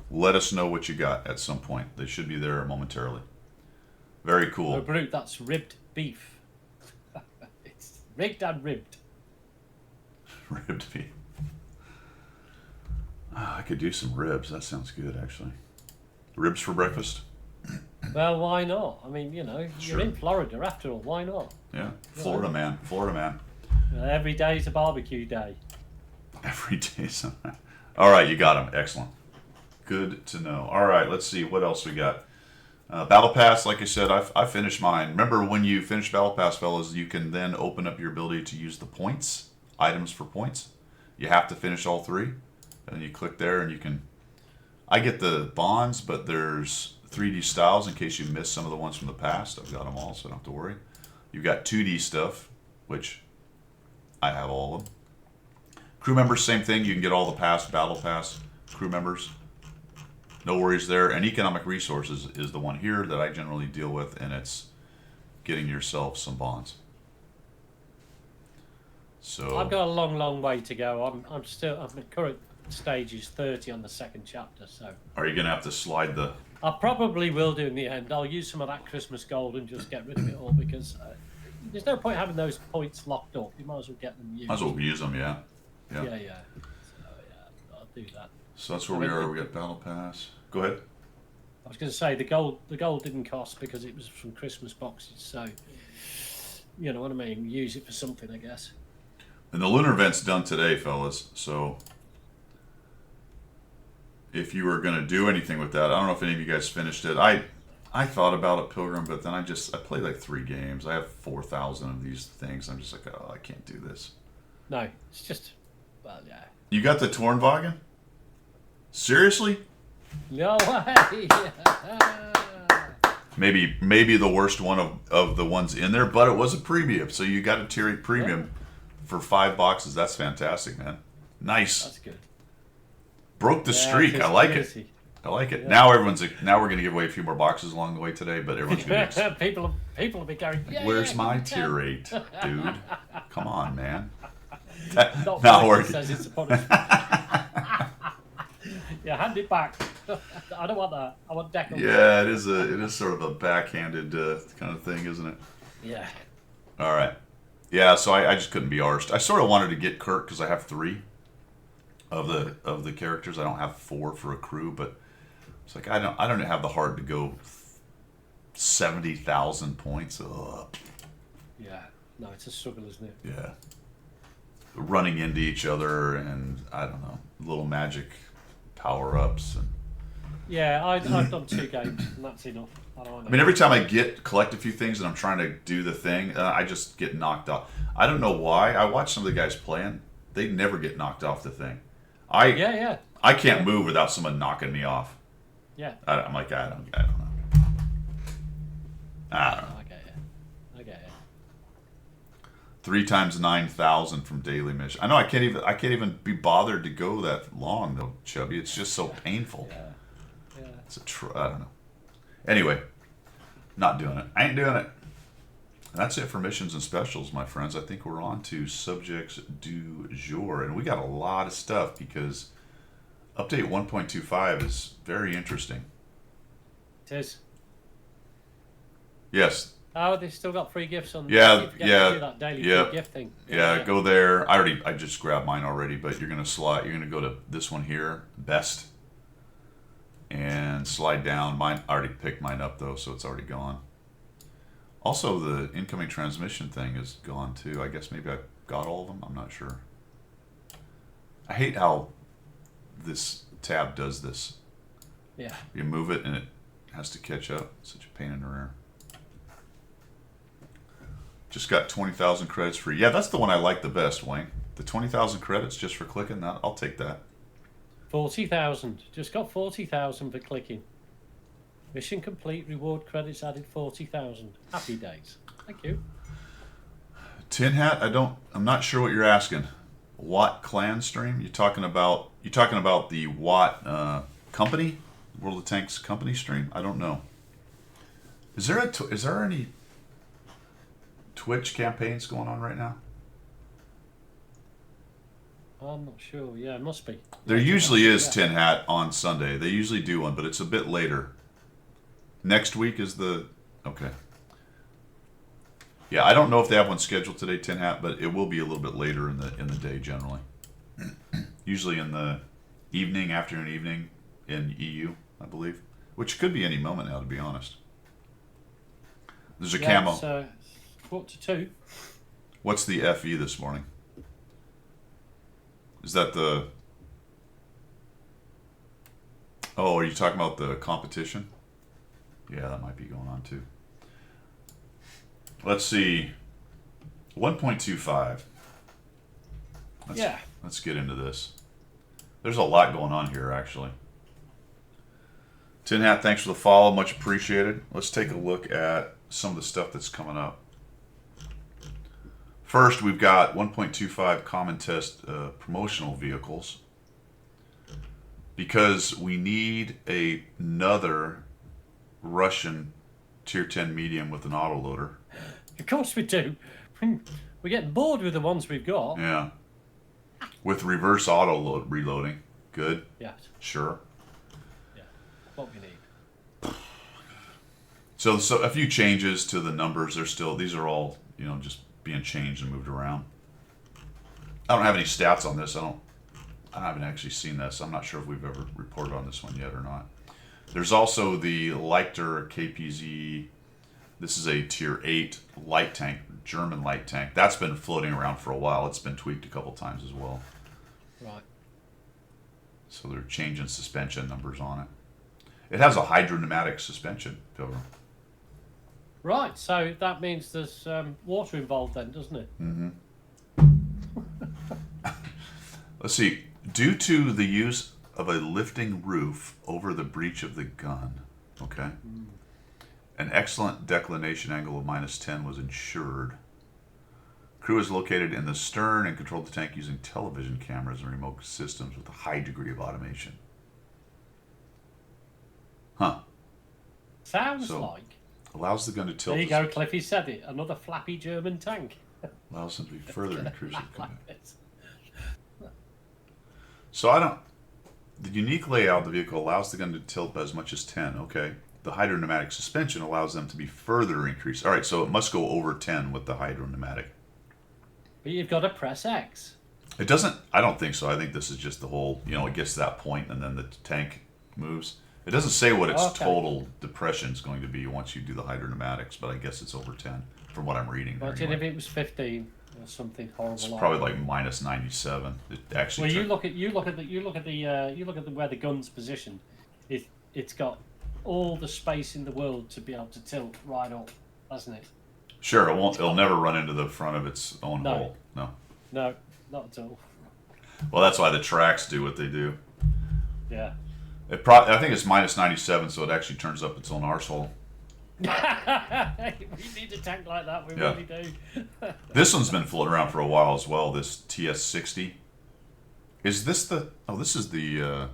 let us know what you got at some point. They should be there momentarily. Very cool. Oh, Brute, that's ribbed beef. It's rigged and ribbed. Ribbed beef. I could do some ribs. That sounds good, actually. Ribs for breakfast? Well, why not? I mean, Sure. you're in Florida after all. Why not? Yeah. Florida man. Florida man. Every day is a barbecue day. Every day. All right, you got them. Excellent. Good to know. All right, let's see what else we got. Battle Pass, like I said, I finished mine. Remember, when you finish Battle Pass, fellas, you can then open up your ability to use the points, items for points. You have to finish all 3, and you click there, and you can. I get the bonds, but there's 3D styles in case you missed some of the ones from the past. I've got them all, so I don't have to worry. You've got 2D stuff, which I have all of them. Crew members, same thing. You can get all the past Battle Pass crew members. No worries there. And economic resources is the one here that I generally deal with, and it's getting yourself some bonds. So I've got a long way to go. My current stage is 30 on the second chapter, so are you gonna have to slide the? I probably will do in the end. I'll use some of that Christmas gold and just get rid of it all because there's no point having those points locked up. You might as well get them used. Might as well use them, yeah. Yeah. So yeah, I'll do that. So that's where we are. We got Battle Pass. Go ahead. I was going to say the gold didn't cost because it was from Christmas boxes, so you know what I mean. Use it for something, I guess. And the lunar event's done today, fellas. So if you were gonna do anything with that, I don't know if any of you guys finished it. I thought about it, Pilgrim, but then I played like 3 games. I have 4,000 of these things. I'm just like, oh, I can't do this. No, it's just, well, yeah. You got the Tornwagen? Seriously? No way. Maybe the worst one of the ones in there, but it was a premium, so you got a tier 8 premium for 5 boxes. That's fantastic, man. Nice. That's good. Broke the streak. I like it. I like it. Yeah. Now we're gonna give away a few more boxes along the way today, but everyone's gonna be people will be going. Yeah, where's yeah, my give me 10." tier 8, dude? Come on, man. Not Now like we're it says it's a punishment. Yeah, hand it back. I don't want that. I want Declan. Yeah, it is sort of a backhanded kind of thing, isn't it? Yeah. All right. Yeah, so I just couldn't be arsed. I sort of wanted to get Kirk because I have 3 of the characters. I don't have 4 for a crew, but it's like I don't have the heart to go 70,000 points. Ugh. Yeah. No, it's a struggle, isn't it? Yeah. Running into each other and I don't know, little magic power ups and. Yeah, I've done 2 games and that's enough. I mean, every time I collect a few things and I'm trying to do the thing, I just get knocked off. I don't know why. I watch some of the guys playing; they never get knocked off the thing. Yeah. I can't move without someone knocking me off. Yeah. I'm like, I don't know. I don't know. I get it. 3 times 9,000 from daily mission. I know I can't even be bothered to go that long though, Chubby. It's just so painful. Yeah. It's I don't know. Anyway, not doing it. I ain't doing it. That's it for missions and specials, my friends. I think we're on to subjects du jour, and we got a lot of stuff because update 1.25 is very interesting. It is. Yes. Oh, they've still got free gifts on. Yeah, You forget yeah, to do that daily yeah. free gift thing. Yeah, go there. I just grabbed mine already, but you're gonna go to this one here, best, and slide down. I already picked mine up though, so it's already gone. Also, the incoming transmission thing is gone too. I guess maybe I got all of them. I'm not sure. I hate how this tab does this. Yeah. You move it and it has to catch up. Such a pain in the rear. Just got 20,000 credits free. Yeah, that's the one I like the best, Wayne. The 20,000 credits just for clicking that. I'll take that. 40,000. Just got 40,000 for clicking. Mission complete. Reward credits added 40,000. Happy days. Thank you. Tin Hat, I'm not sure what you're asking. Watt clan stream? You're talking about the Watt company? World of Tanks company stream? I don't know. Is there any Twitch campaigns going on right now? I'm not sure. Yeah, it must be. There usually is Tin Hat on Sunday. They usually do one, but it's a bit later. Next week is the okay. Yeah, I don't know if they have one scheduled today, Tin Hat, but it will be a little bit later in the day generally. Usually in the afternoon evening in EU, I believe, which could be any moment now, to be honest. There's a camo. So 1:45. What's the FE this morning? Is that the? Oh, are you talking about the competition? Yeah, that might be going on too. Let's see. 1.25. Let's get into this. There's a lot going on here, actually. Tin Hat, thanks for the follow. Much appreciated. Let's take a look at some of the stuff that's coming up. First, we've got 1.25 common test promotional vehicles. Because we need another Russian Tier 10 medium with an autoloader. Of course we do. We're getting bored with the ones we've got. Yeah. With reverse auto reloading. Good. Yeah. Sure. Yeah. What we need. So a few changes to the numbers. These are all, just being changed and moved around. I don't have any stats on this. I haven't actually seen this. I'm not sure if we've ever reported on this one yet or not. There's also the Leichter KPZ. This is a Tier 8 light tank, German light tank. That's been floating around for a while. It's been tweaked a couple times as well. Right. So they're changing suspension numbers on it. It has a hydropneumatic suspension, Pilgrim. Right, so that means there's water involved then, doesn't it? Mm-hmm. Let's see. Due to the use of a lifting roof over the breech of the gun, okay, an excellent declination angle of -10 was ensured. Crew is located in the stern and controlled the tank using television cameras and remote systems with a high degree of automation. Huh. Sounds like. Allows the gun to tilt. There you go, Cliffy said it. Another flappy German tank. Allows them to be further increased. Like this. So the unique layout of the vehicle allows the gun to tilt by as much as 10. Okay. The hydropneumatic suspension allows them to be further increased. All right, so it must go over 10 with the hydropneumatic. But you've got to press X. It doesn't. I don't think so. I think this is just the whole. It gets to that point and then the tank moves. It doesn't say what its total depression is going to be once you do the hydropneumatics, but I guess it's over 10 from what I'm reading. But if it was 15 or something horrible, it's probably like -97. It actually. Well, you look at where the gun's positioned. It's got all the space in the world to be able to tilt right up, hasn't it? Sure, it won't. It'll never run into the front of its own hole. No. No, not at all. Well, that's why the tracks do what they do. Yeah. I think it's -97, so it actually turns up its own arsehole. We need a tank like that. We really do. This one's been floating around for a while as well. This TS60. Is this the? Oh, this is the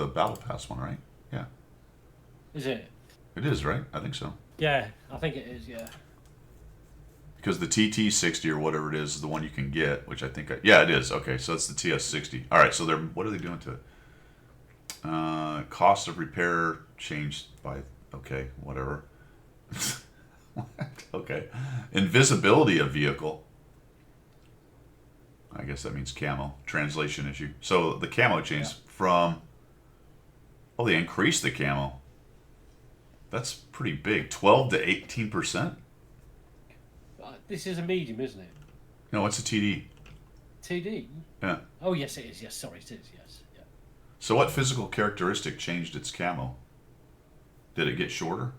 Battle Pass one, right? Yeah. Is it? It is, right? I think so. Yeah, I think it is. Yeah. Because the TT60 or whatever it is the one you can get, which I think. Yeah, it is. Okay, so it's the TS60. All right, so what are they doing to it? Cost of repair changed by, okay, whatever. Okay. Invisibility of vehicle. I guess that means camo. Translation issue. So the camo changed from, they increased the camo. That's pretty big. 12 to 18%? This is a medium, isn't it? No, it's a TD. TD? Yeah. Oh, yes, it is. Yes, sorry, it is. Yes. Yeah. So what physical characteristic changed its camo? Did it get shorter?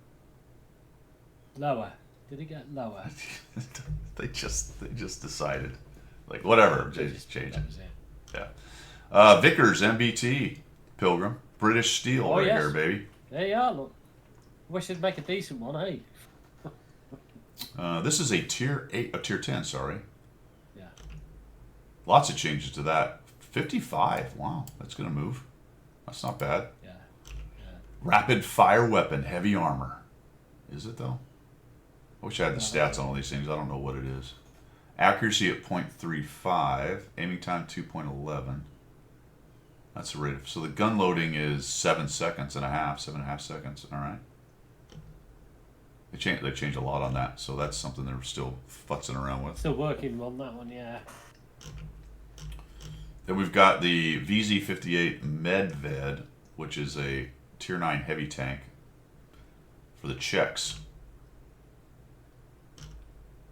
Lower. Did it get lower? they just decided, like, whatever, just change it. That was it. Yeah. Vickers MBT Pilgrim British Steel Oh, right yes. here, baby. There you are. Look. Wish they'd make a decent one, hey? This is a tier 10. Sorry. Yeah. Lots of changes to that. 55. Wow, that's gonna move. That's not bad. Yeah. Rapid fire weapon, heavy armor. Is it though? I wish I had the stats on all these things. I don't know what it is. Accuracy at 0.35. Aiming time 2.11. That's the rate of, so the gun loading is 7 seconds and a half, 7.5 seconds. All right. They changed a lot on that, so that's something they're still futzing around with. Still working on that one, yeah. Then we've got the VZ-58 Medved, which is a Tier 9 heavy tank for the Czechs.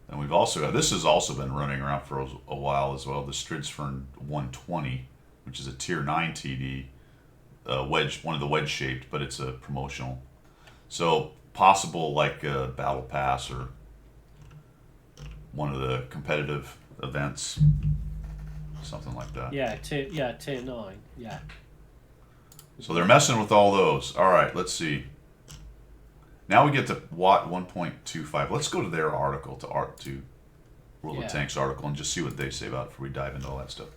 And we've also got, this has also been running around for a while as well, the Stridsfern 120, which is a Tier 9 TD, wedge, one of the wedge shaped, but it's a promotional. So possible like a battle pass or one of the competitive events, something like that. Yeah, tier 9. Yeah. So they're messing with all those. All right, let's see. Now we get to Watt 1.25. Let's go to their article, to World of Tanks article, and just see what they say about it before we dive into all that stuff.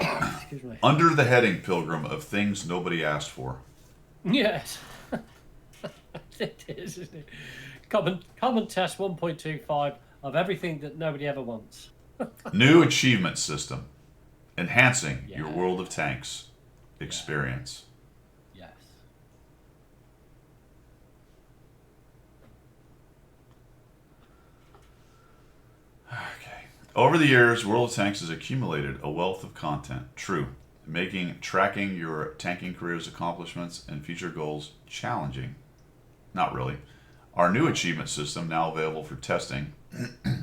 Excuse me. Under the heading, Pilgrim, of things nobody asked for. Yes. It is, isn't it? Common test 1.25 of everything that nobody ever wants. New achievement system. Enhancing your Yeah. World of Tanks experience. Yes. Okay. Over the years, World of Tanks has accumulated a wealth of content. True. Making tracking your tanking career's accomplishments and future goals challenging. Not really. Our new achievement system, now available for testing,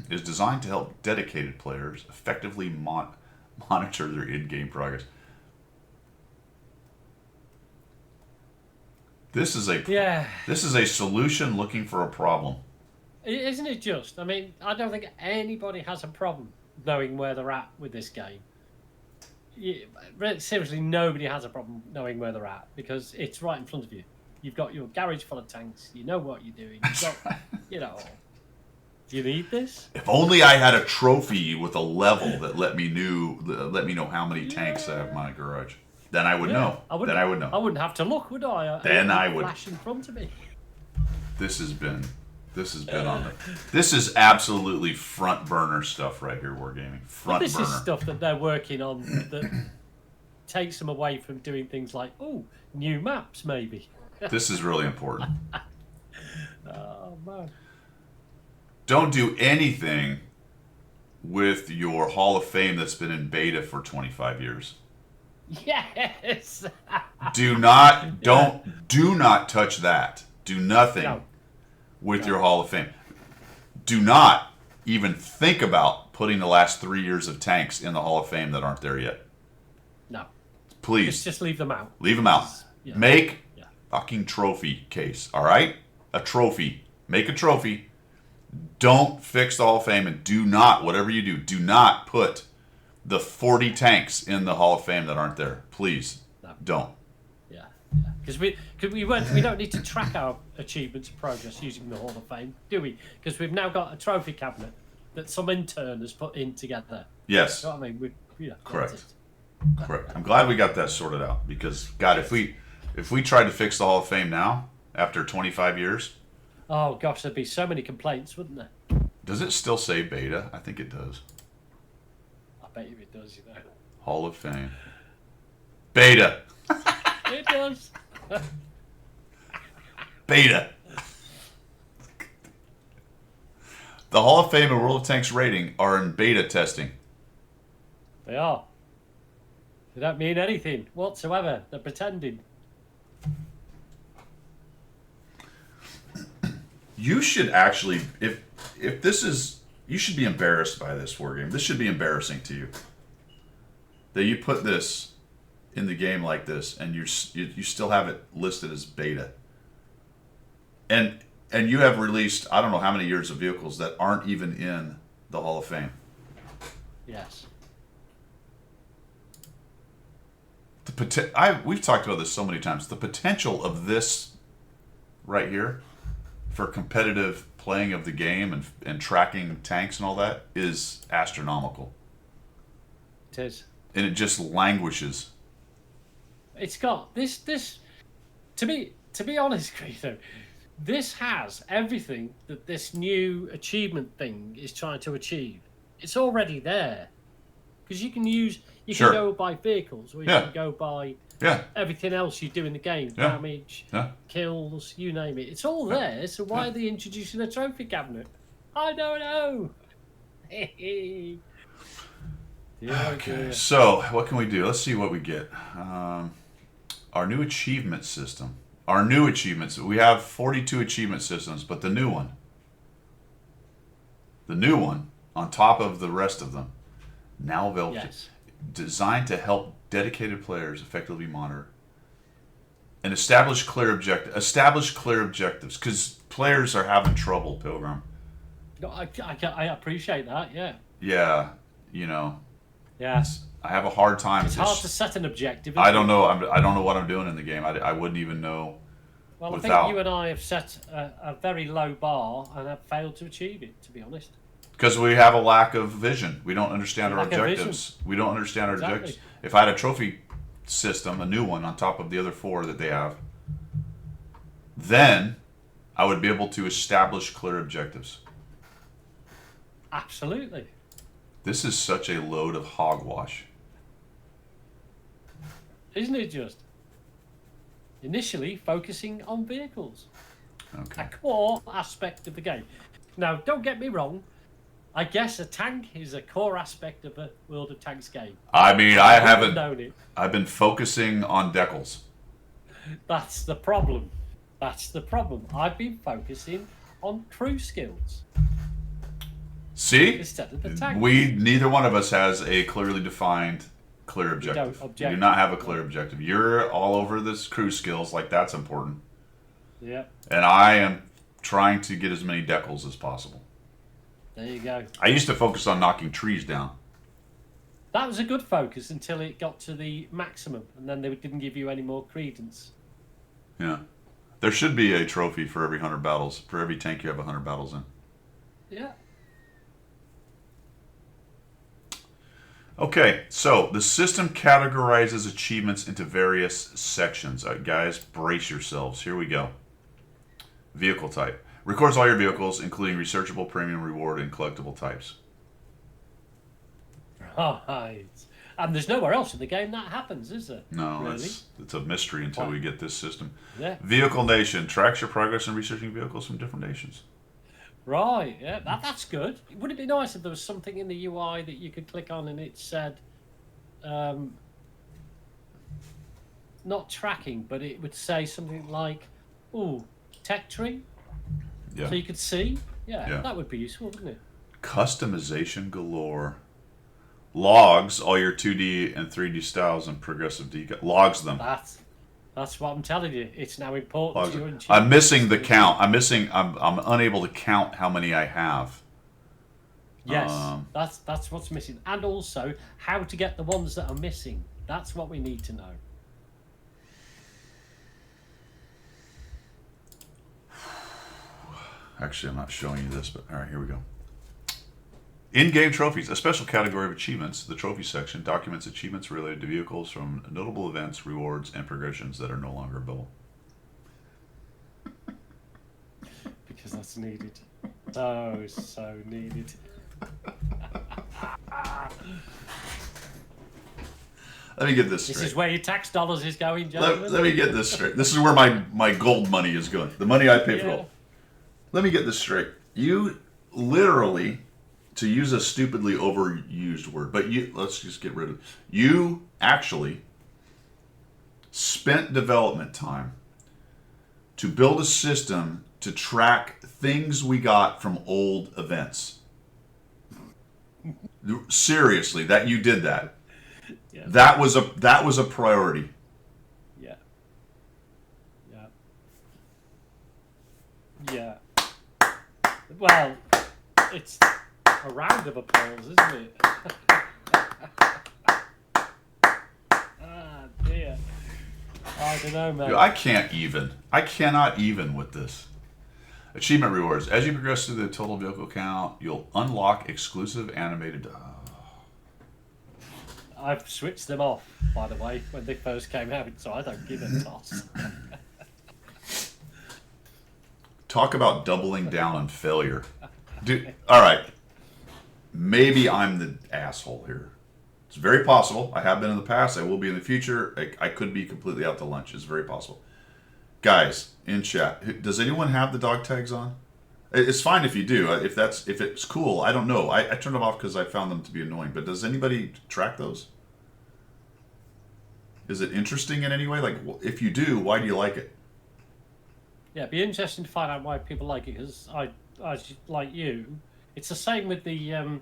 is designed to help dedicated players effectively monitor their in-game progress. This is a solution looking for a problem. Isn't it just? I mean, I don't think anybody has a problem knowing where they're at with this game. Seriously, nobody has a problem knowing where they're at because it's right in front of you. You've got your garage full of tanks. You know what you're doing. You've got, do you need this? If only I had a trophy with a level that let me know how many tanks I have in my garage. Then I would know. Then I would know. I wouldn't have to look, would I? Then I would. Flash in front of me. This has been on the. This is absolutely front burner stuff right here. Wargaming front This burner. is stuff that they're working on that takes them away from doing things like new maps maybe. This is really important. Oh man. Don't do anything with your Hall of Fame that's been in beta for 25 years. Yes. Do not touch that. Do nothing with your Hall of Fame. Do not even think about putting the last 3 years of tanks in the Hall of Fame that aren't there yet. No. Please. Just leave them out. Leave them out. Yeah. Make fucking trophy case, all right? A trophy. Make a trophy. Don't fix the Hall of Fame, and do not, whatever you do not put the 40 tanks in the Hall of Fame that aren't there. Please, don't. Yeah. Because we don't need to track our achievements and progress using the Hall of Fame, do we? Because we've now got a trophy cabinet that some intern has put in together. Yes. You know what I mean? Correct. Correct. I'm glad we got that sorted out because, God, if we tried to fix the Hall of Fame now after 25 years, oh gosh, there'd be so many complaints, wouldn't there? does it still say beta? I think it does. I bet you it does. Hall of Fame. Beta. It does. Beta. The Hall of Fame and World of Tanks rating are in beta testing. They are. They don't mean anything whatsoever. They're pretending. You should actually, if this is, you should be embarrassed by this Wargame. This should be embarrassing to you. That you put this in the game like this, and you still have it listed as beta, and you have released I don't know how many years of vehicles that aren't even in the Hall of Fame. Yes. We've talked about this so many times. The potential of this right here for competitive playing of the game and tracking tanks and all that is astronomical. It is. And it just languishes. It's got this. To be honest, Credo, this has everything that this new achievement thing is trying to achieve. It's already there, because you can Sure. can go by vehicles, or you Yeah. can go by Yeah. everything else you do in the game, Yeah. damage, Yeah. kills, you name it. It's all there. So why are they introducing a trophy cabinet? I don't know. Okay. So what can we do? Let's see what we get. Our new achievement system. Our new achievements. We have 42 achievement systems, but the new one on top of the rest of them, now available. Yes. Designed to help dedicated players effectively monitor and establish clear objectives, because players are having trouble, Pilgrim. No, I appreciate that. Yeah. Yeah, you know, Yes. I have a hard time. It's hard to set an objective. I don't know. I don't know what I'm doing in the game. I wouldn't even know. Well, without. I think you and I have set a very low bar and have failed to achieve it, to be honest. Because we have a lack of vision. We don't understand our Lack of objectives. We don't understand our Exactly. objectives. If I had a trophy system, a new one on top of the other 4 that they have, then I would be able to establish clear objectives. Absolutely. This is such a load of hogwash. Isn't it just? Initially focusing on vehicles. Okay. A core aspect of the game. Now, don't get me wrong. I guess a tank is a core aspect of a World of Tanks game. I mean, I haven't known it. I've been focusing on decals. That's the problem. That's the problem. I've been focusing on crew skills See? instead of the tank. Neither one of us has a clearly defined clear objective. don't We do objective. not have a clear objective. You're all over this crew skills, like that's important. Yeah, And I am trying to get as many decals as possible. there you go. I used to focus on knocking trees down. That was a good focus until it got to the maximum, and then they didn't give you any more credence. Yeah. There should be a trophy for every 100 battles. For every tank you have 100 battles in. Yeah. Okay, so the system categorizes achievements into various sections. Guys, brace yourselves. Here we go. Vehicle type. Records all your vehicles, including researchable, premium, reward, and collectible types. Right. And there's nowhere else in the game that happens, is there? No, Really? it's a mystery until we get this system. Yeah. Vehicle Nation tracks your progress in researching vehicles from different nations. Right, yeah, that's good. Would it be nice if there was something in the UI that you could click on and it said, not tracking, but it would say something like, ooh, tech tree? Yeah. So you could see? Yeah. Yeah, that would be useful, wouldn't it? Customization galore. Logs all your 2D and 3D styles and progressive decal. Logs them. That's what I'm telling you. It's now important Logs to your them. I'm missing the count. I'm unable to count how many I have. Yes, that's what's missing. And also, how to get the ones that are missing. That's what we need to know. Actually, I'm not showing you this, but all right, here we go. In-game trophies, a special category of achievements. The trophy section documents achievements related to vehicles from notable events, rewards, and progressions that are no longer available. Because that's needed. So needed. Let me get this straight. This is where your tax dollars is going, gentlemen. Let me get this straight. This is where my gold money is going. The money I pay for Yeah. gold. Let me get this straight. You literally, to use a stupidly overused word, but let's just get rid of it. You actually spent development time to build a system to track things we got from old events. Seriously, that you did that. Yeah. That was a priority. Yeah. Yeah. Well, it's a round of applause, isn't it? Ah, dear. I don't know, man. Dude, I cannot even with this. Achievement rewards. As you progress through the total vehicle count, you'll unlock exclusive animated. I've switched them off, by the way, when they first came out, so I don't give a toss. Talk about doubling down on failure. Dude, all right. Maybe I'm the asshole here. It's very possible. I have been in the past. I will be in the future. I could be completely out to lunch. It's very possible. Guys, in chat, does anyone have the dog tags on? It's fine if you do. If it's cool, I don't know. I turned them off because I found them to be annoying. But does anybody track those? Is it interesting in any way? Like, if you do, why do you like it? Yeah, it'd be interesting to find out why people like it, because I like you. It's the same with the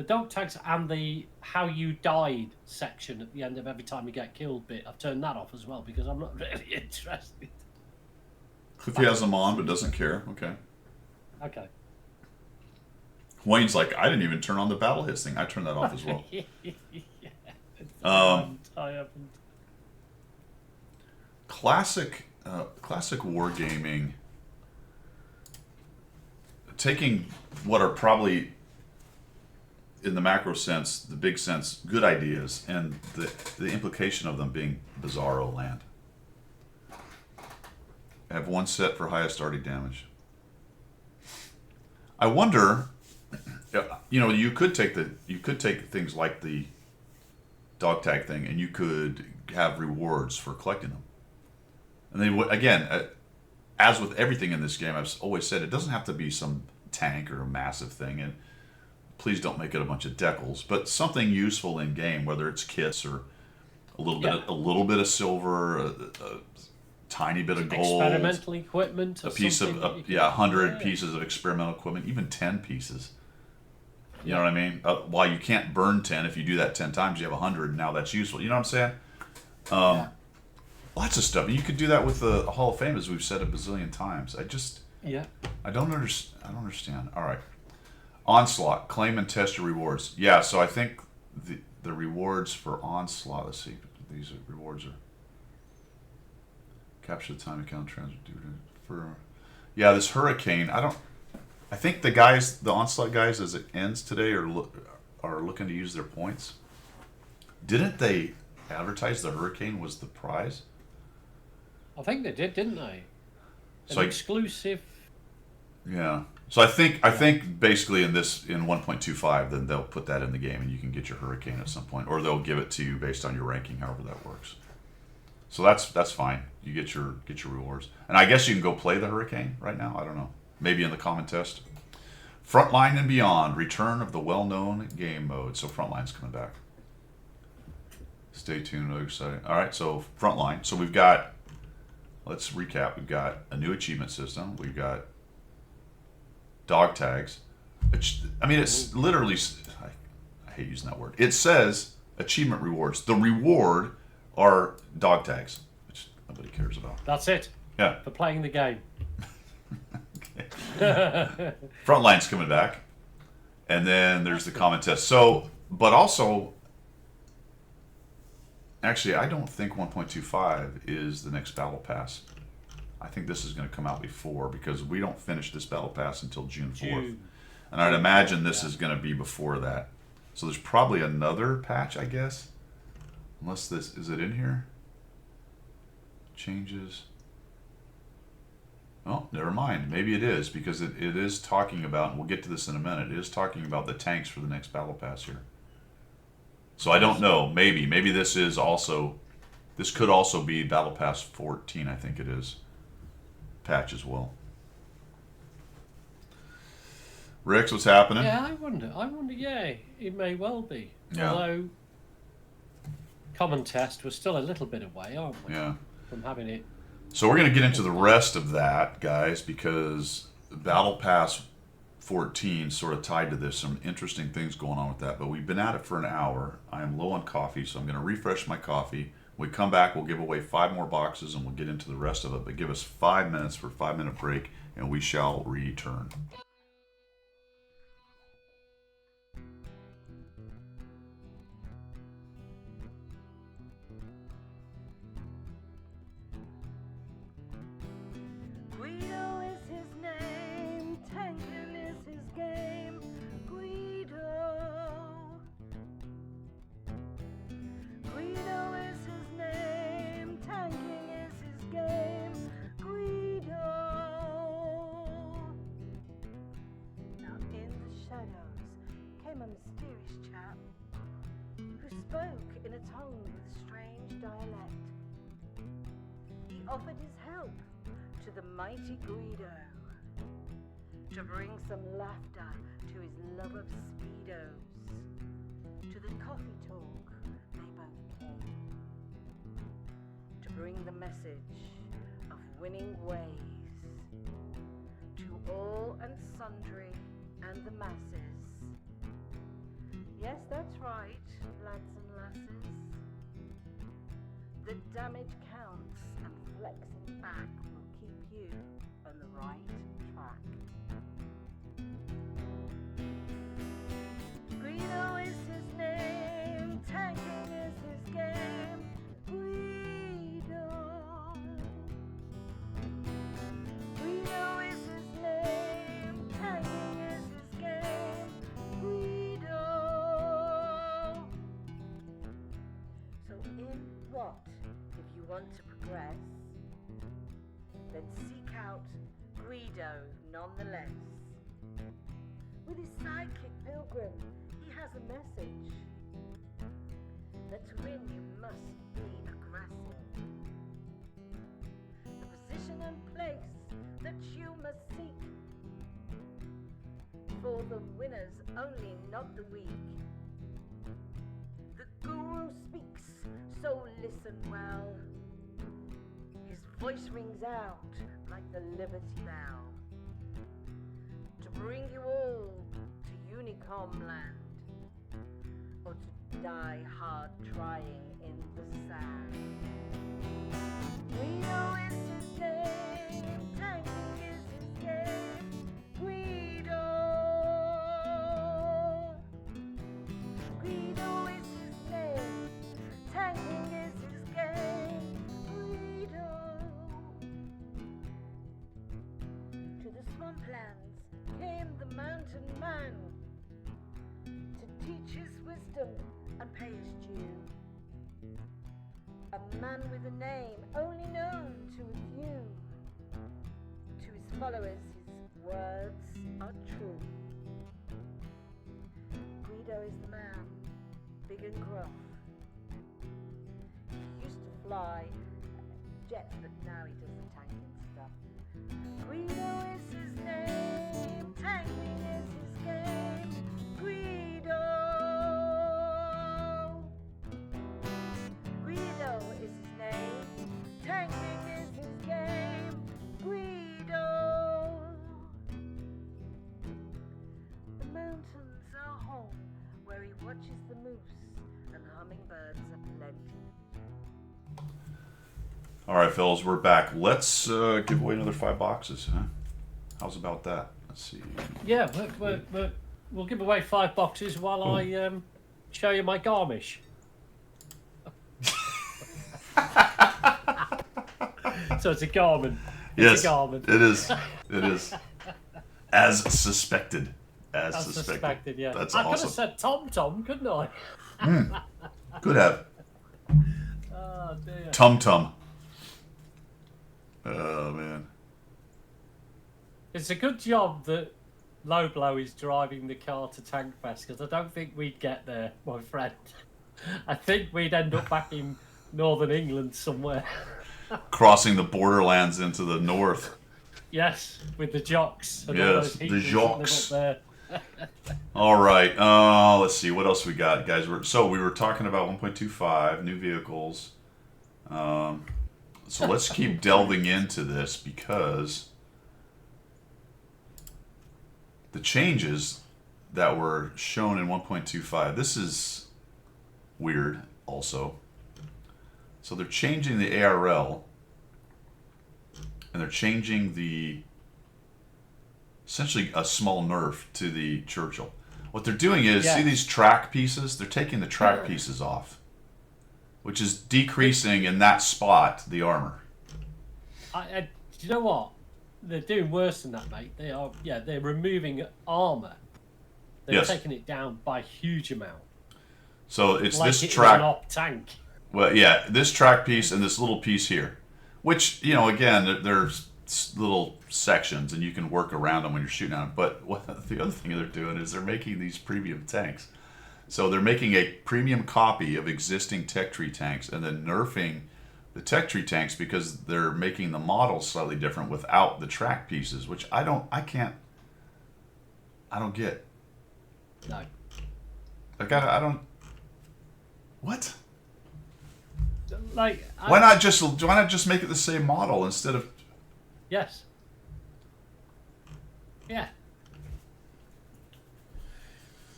dog tags and the how you died section at the end of every time you get killed bit. I've turned that off as well because I'm not really interested. Cliffy has them on but doesn't care. Okay. Okay. Wayne's like, I didn't even turn on the battle hits thing. I turned that off as well. Yeah. I haven't. Classic wargaming. Taking what are probably, in the macro sense, the big sense, good ideas, and the implication of them being bizarro land. I have one set for highest arty damage. I wonder, you could take things like the dog tag thing, and you could have rewards for collecting them. And then again, as with everything in this game, I've always said it doesn't have to be some tank or a massive thing, and please don't make it a bunch of decals, but something useful in game, whether it's kits or a little bit of silver, a tiny bit of gold, experimental equipment, a piece of 100 pieces of experimental equipment, even 10 pieces. You know what I mean? While you can't burn 10, if you do that 10 times, you have 100. Now that's useful. You know what I'm saying? Lots of stuff. You could do that with the Hall of Fame, as we've said a bazillion times. I don't understand. All right. Onslaught. Claim and test your rewards. Yeah, so I think the rewards for Onslaught, let's see. These rewards are capture the time account transfer for. Yeah, this hurricane. I think the Onslaught guys, as it ends today, are looking to use their points. Didn't they advertise the hurricane was the prize? I think they did, didn't they? So exclusive. Yeah. So I think basically in 1.25, then they'll put that in the game, and you can get your hurricane at some point, or they'll give it to you based on your ranking, however that works. So that's fine. You get your rewards, and I guess you can go play the hurricane right now. I don't know. Maybe in the common test. Frontline and Beyond. Return of the well-known game mode. So Frontline's coming back. Stay tuned. Really exciting. All right. So Frontline. So we've got. Let's recap. We've got a new achievement system. We've got dog tags. I mean, it's literally. I hate using that word. It says achievement rewards. The reward are dog tags, which nobody cares about. That's it. Yeah. For playing the game. Frontline's coming back, and then there's the common test. So, but also, actually, I don't think 1.25 is the next battle pass. I think this is going to come out before, because we don't finish this battle pass until June 4th, and I'd imagine this is going to be before that. So there's probably another patch, I guess, unless this is it in here. Changes. Oh, never mind. Maybe it is, because it is talking about, and we'll get to this in a minute, it is talking about the tanks for the next battle pass here. So I don't know. Maybe this could also be Battle Pass 14, I think it is. Patch as well. Rix, what's happening? Yeah, I wonder, yeah, it may well be. Yeah. Although, common test, we're still a little bit away, aren't we? Yeah. From having it. So we're going to get into the rest of that, guys, because Battle Pass 14, sort of tied to this. Some interesting things going on with that. But we've been at it for an hour. I am low on coffee, so I'm going to refresh my coffee. When we come back, we'll give away 5 more boxes and we'll get into the rest of it. But give us 5 minutes for a 5-minute break, and we shall return. Guido is his name, Tankin is his game. Guido. Guido is his name, Tanking is his game. Guido. Now in the shadows came a mysterious chap who spoke in a tongue with strange dialect. He offered his help to the mighty Guido to bring some laughter to his love of speedos. To the coffee talk they both came to bring the message of winning ways to all and sundry and the masses. Yes, that's right, lads and lasses. The damage counts and flexing back will keep you on the right track. Guido is his name, tanking is his game. Guido. Guido is his name, tanking is his game. Guido. So in what? If you want to progress, then seek out Guido nonetheless. With his sidekick Pilgrim, he has a message that to win you must be aggressive. The position and place that you must seek, for the winners only, not the weak. The guru speaks, so listen well. His voice rings out like the Liberty Bell to bring you all to Unicom land, or to die hard trying in the sand. Guido is his name, tanking is his game. Guido. Guido is his name, tanking is his game. Guido. To the swamplands came the mountain man to teach his wisdom and pay his due. A man with a name only known to a few. To his followers his words are true. Guido is the man, big and gruff. He used to fly jets, but now he does the tanking stuff. Guido is his name, tanking is his game. Guido. Guido is his name, tanking is his game. Guido. The mountains are home where he watches the moose and hummingbirds aplenty. All right, fellas, we're back. Let's give away another 5 boxes, huh? How's about that? Let's see. Yeah, we'll give away 5 boxes while I show you my Garmish. So it's a Garmin. Yes, It's a Garmin. it is. It is. As suspected. As suspected. Yeah. That's I could awesome. have said Tom, couldn't I? Could have. Oh dear. Tum Tum. Oh, man. It's a good job that Low Blow is driving the car to Tankfest, because I don't think we'd get there, my friend. I think we'd end up back in northern England somewhere. Crossing the borderlands into the north. Yes, with the jocks. And all Yes, those the heathens that jocks. live up there. All right. Let's see. What else we got, guys? We were talking about 1.25, new vehicles. So let's keep delving into this because the changes that were shown in 1.25. This is weird also. So they're changing the ARL, and they're changing essentially a small nerf to the Churchill. What they're doing is, see these track pieces? They're taking the track pieces off, which is decreasing in that spot the armor. Do you know what? They're doing worse than that, mate. They're removing armor. They're taking it down by a huge amount. So it's like this it track. Is an op tank. Well, yeah, this track piece and this little piece here, which, you know, again, there's little sections and you can work around them when you're shooting at them. But the other thing they're doing is they're making these premium tanks. So they're making a premium copy of existing tech tree tanks and then nerfing the tech tree tanks because they're making the models slightly different without the track pieces, which I don't get. No. Like, I don't. What? Like, why not just make it the same model instead of? Yes. Yeah.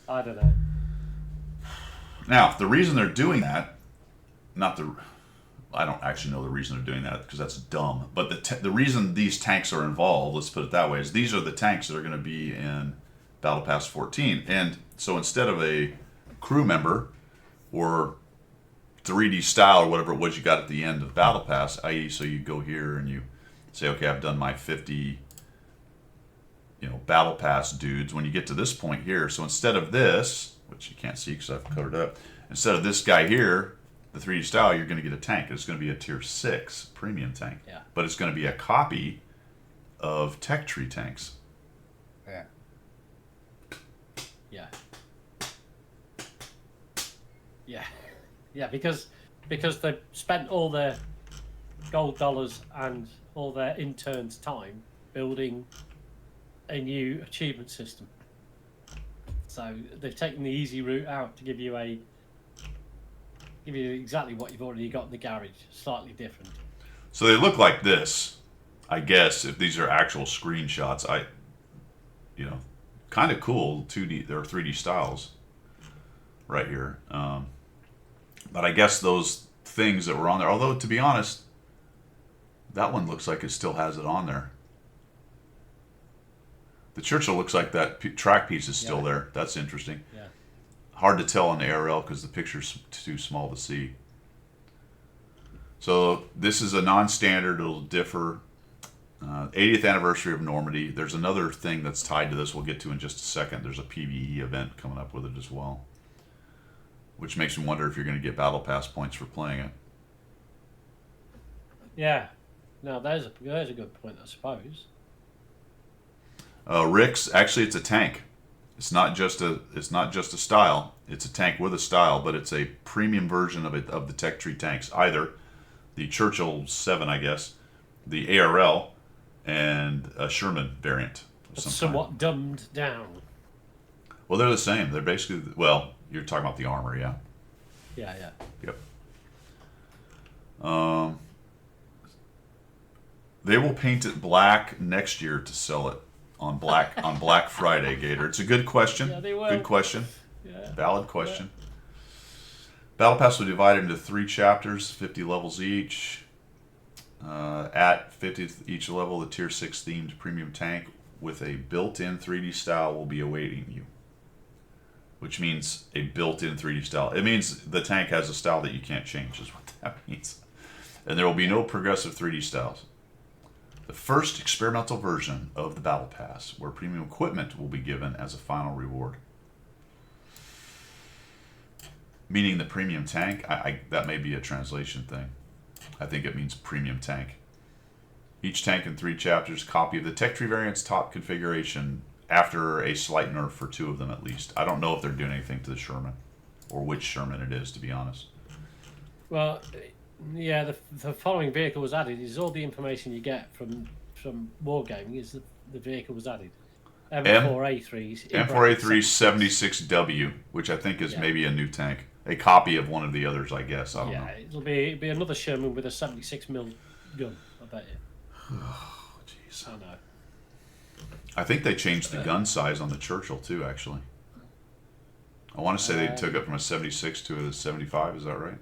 I don't know. Now, the reason they're doing that, I don't actually know the reason they're doing that because that's dumb. But the reason these tanks are involved, let's put it that way, is these are the tanks that are going to be in Battle Pass 14. And so instead of a crew member or 3D style or whatever it was you got at the end of Battle Pass, i.e., so you go here and you say, okay, I've done my 50, Battle Pass dudes. When you get to this point here, so instead of this, which you can't see because I've covered it up, instead of this guy here, the 3D style, you're going to get a tank. It's going to be a tier 6 premium tank. Yeah. But it's going to be a copy of tech tree tanks. Yeah. Yeah. Yeah. Yeah, because they've spent all their gold dollars and all their interns' time building a new achievement system. So they've taken the easy route out to give you exactly what you've already got in the garage, slightly different. So they look like this, I guess, if these are actual screenshots. Kind of cool 2D or 3D styles right here. But I guess those things that were on there, although to be honest, that one looks like it still has it on there. The Churchill looks like that track piece is still there. That's interesting. Yeah. Hard to tell on the ARL because the picture's too small to see. So this is a non-standard. It'll differ. 80th anniversary of Normandy. There's another thing that's tied to this we'll get to in just a second. There's a PvE event coming up with it as well, which makes me wonder if you're going to get Battle Pass points for playing it. Yeah. No, there's a good point, I suppose. Rick's actually it's a tank. It's not just a style. It's a tank with a style, but it's a premium version of the tech tree tanks. Either the Churchill 7, I guess, the ARL, and a Sherman variant. Somewhat dumbed down. Well, they're the same. They're basically, you're talking about the armor, yeah. Yeah, yeah. Yep. They will paint it black next year to sell it on Black Friday, Gator. It's a good question. Yeah, they will. Good question. Yeah. Valid question. Yeah. Battle Pass will be divided into 3 chapters, 50 levels each. At 50th each level, the Tier 6 themed premium tank with a built-in 3D style will be awaiting you. Which means a built-in 3D style. It means the tank has a style that you can't change, is what that means. And there will be no progressive 3D styles. The first experimental version of the Battle Pass, where premium equipment will be given as a final reward. Meaning the premium tank, that may be a translation thing. I think it means premium tank. Each tank in 3 chapters, copy of the tech tree variant's top configuration after a slight nerf for 2 of them at least. I don't know if they're doing anything to the Sherman, or which Sherman it is, to be honest. Well, yeah, the following vehicle was added. Is all the information you get from Wargaming is that the vehicle was added. M4A3s. M4A3 76W, which I think is maybe a new tank. A copy of one of the others, I guess. I don't know. Yeah, it'll be another Sherman with a 76mm gun, I bet you. Oh, jeez. I know. I think they changed the gun size on the Churchill too. Actually, I want to say they took it from a 76 to a 75. Is that right?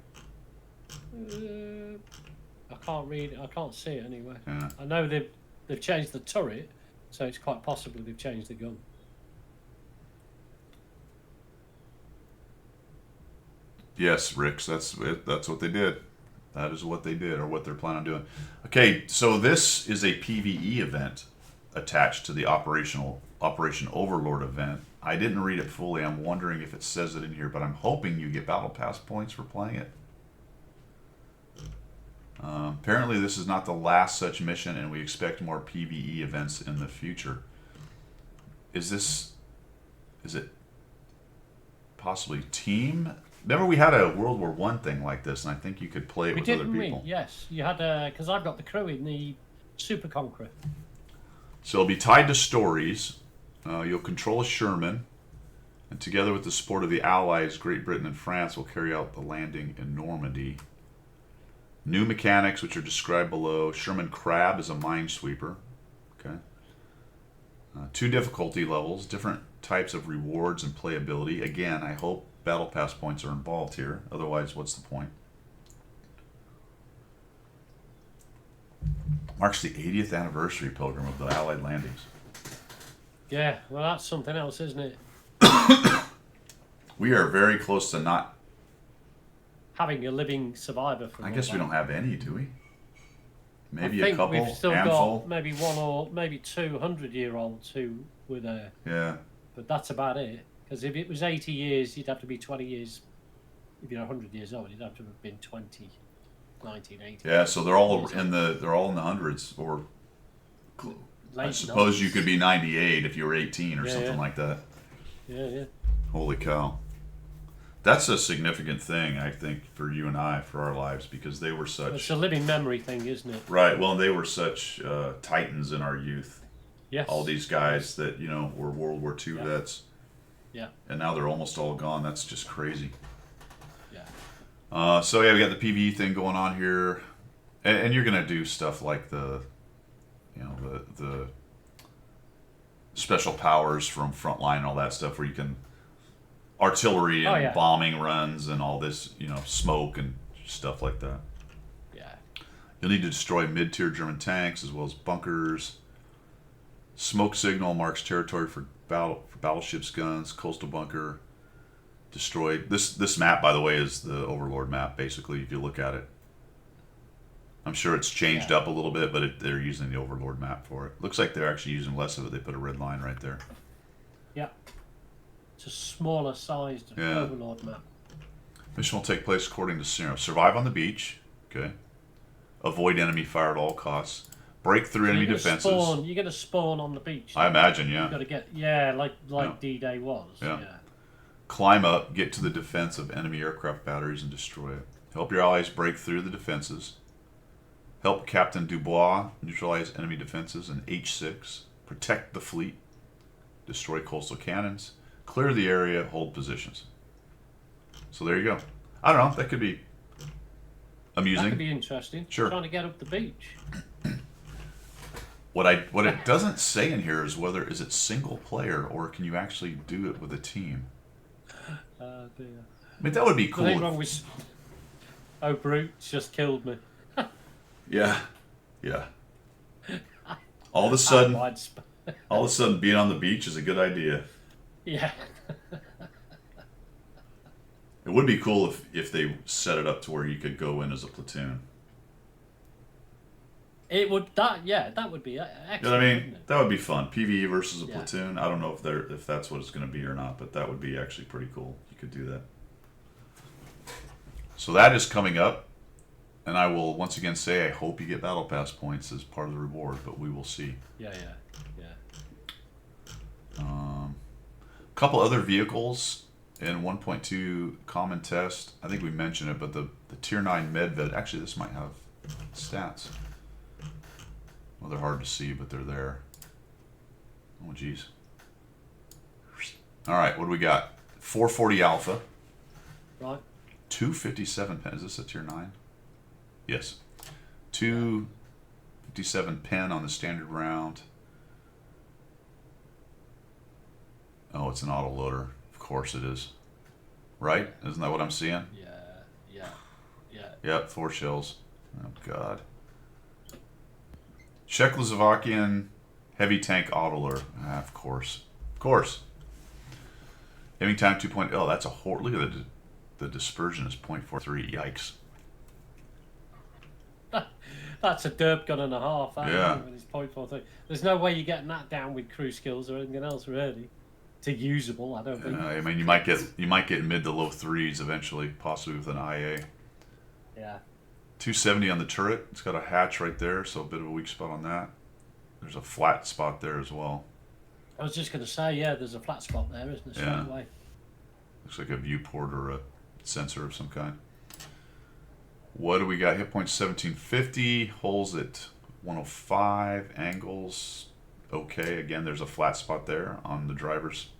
I can't read it. I can't see it anyway. Yeah. I know they've changed the turret, so it's quite possible they've changed the gun. Yes, Ricks. That's it. That's what they did. That is what they did, or what they're planning on doing. Okay, so this is a PVE event attached to the Operation Overlord event. I didn't read it fully. I'm wondering if it says it in here, but I'm hoping you get Battle Pass points for playing it. Apparently, this is not the last such mission, and we expect more PVE events in the future. Is it possibly team? Remember, we had a World War I thing like this, and I think you could play it with other people. Yes, you had because I've got the crew in the Super Conqueror. So it'll be tied to stories. You'll control a Sherman, and together with the support of the Allies, Great Britain and France will carry out the landing in Normandy. New mechanics, which are described below. Sherman Crab is a minesweeper. Okay. 2 difficulty levels, different types of rewards and playability. Again, I hope Battle Pass points are involved here. Otherwise, what's the point? Marks the 80th anniversary, Pilgrim, of the Allied landings. Yeah, well, that's something else, isn't it? We are very close to not... Having a living survivor from I guess we don't have any, do we? Maybe I a think couple, we've still handful. got maybe one or maybe 200-year-olds who were there. Yeah. But that's about it. Because if it was 80 years, you'd have to be 20 years. If you're 100 years old, you'd have to have been 20, 1980. Yeah, so they're all in the hundreds, or I Late suppose you 90s. could be 98 if you were 18 or Yeah, something yeah. like that. Yeah. Holy cow. That's a significant thing, I think, for you and I, for our lives, because they were It's such... a living memory thing, isn't it? Right, well, they were such titans in our youth. Yes. All these guys that, were World War II Yeah. vets. Yeah. And now they're almost all gone. That's just crazy. Yeah. So yeah, we got the PvE thing going on here, and you're gonna do stuff like the special powers from Frontline and all that stuff, where you can artillery and Oh, yeah. bombing runs and all this, smoke and stuff like that. Yeah. You'll need to destroy mid-tier German tanks as well as bunkers. Smoke signal marks territory for battleships, guns, coastal bunker. Destroy this map, by the way, is the Overlord map. Basically, if you look at it, I'm sure it's changed up a little bit, but they're using the Overlord map for it. Looks like they're actually using less of it. They put a red line right there. Yeah. It's a smaller sized Yeah. Overlord map. Mission will take place according to survive on the beach. Okay. Avoid enemy fire at all costs. Break through enemy defenses. You're going to spawn on the beach. I imagine, yeah. You've got to get, like Yeah. D-Day was. Yeah. Climb up, get to the defense of enemy aircraft batteries and destroy it. Help your allies break through the defenses. Help Captain Dubois neutralize enemy defenses in H6. Protect the fleet. Destroy coastal cannons. Clear the area, hold positions. So there you go. I don't know, that could be amusing. That could be interesting. Sure. Trying to get up the beach. What it doesn't say in here is whether is it single player or can you actually do it with a team. Dear. I mean, that would be cool. Nothing wrong with... Oh, Brute just killed me. Yeah. All of a sudden, being on the beach is a good idea. Yeah. It would be cool if they set it up to where you could go in as a platoon. It would that would be excellent. You know what I mean? wouldn't it? That would be fun. PvE versus a Yeah. platoon. I don't know if that's what it's going to be or not, but that would be actually pretty cool. You could do that. So that is coming up, and I will once again say I hope you get Battle Pass points as part of the reward, but we will see. Yeah. A couple other vehicles in 1.2 common test. I think we mentioned it, but the Tier 9 Medved. Actually, this might have stats. Well, they're hard to see, but they're there. Oh, geez. All right, what do we got? 440 Alpha. Right. 257 pen. Is this a Tier 9? Yes. 257 pen on the standard round. Oh, it's an autoloader. Of course it is. Right? Isn't that what I'm seeing? Yeah. Yep, 4 shells. Oh, God. Czechoslovakian heavy tank autoloader. Ah, of course. Of course. Aiming time 2. Oh, that's a horse. Look at the dispersion is 0.43. Yikes. That's a derp gun and a half. That, Yeah. With his .43. There's no way you're getting that down with crew skills or anything else really. To usable, I don't think. I mean, you might get mid to low 3s eventually, possibly with an IA. Yeah. 270 on the turret. It's got a hatch right there, so a bit of a weak spot on that. There's a flat spot there as well. I was just going to say, yeah, there's a flat spot there, isn't there? Yeah. Straight away. Looks like a viewport or a sensor of some kind. What do we got? Hit point 1750. Holes at 105. Angles okay. Again, there's a flat spot there on the driver's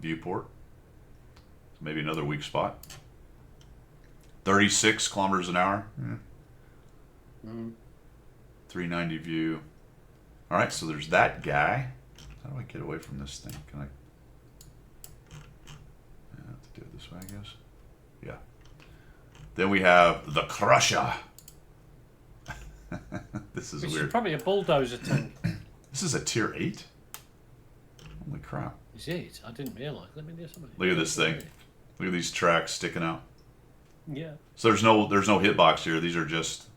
viewport. So maybe another weak spot. 36 kilometers an hour. 390 view. All right, so there's that guy. How do I get away from this thing? Can I? I have to do it this way, I guess. Yeah. Then we have the Crusher. This is Which weird. is probably a bulldozer tank. This is a tier 8? Holy crap. Is it? I didn't realise. Let me do something. Look at this thing. Look at these tracks sticking out. Yeah. So there's no hitbox here. These are just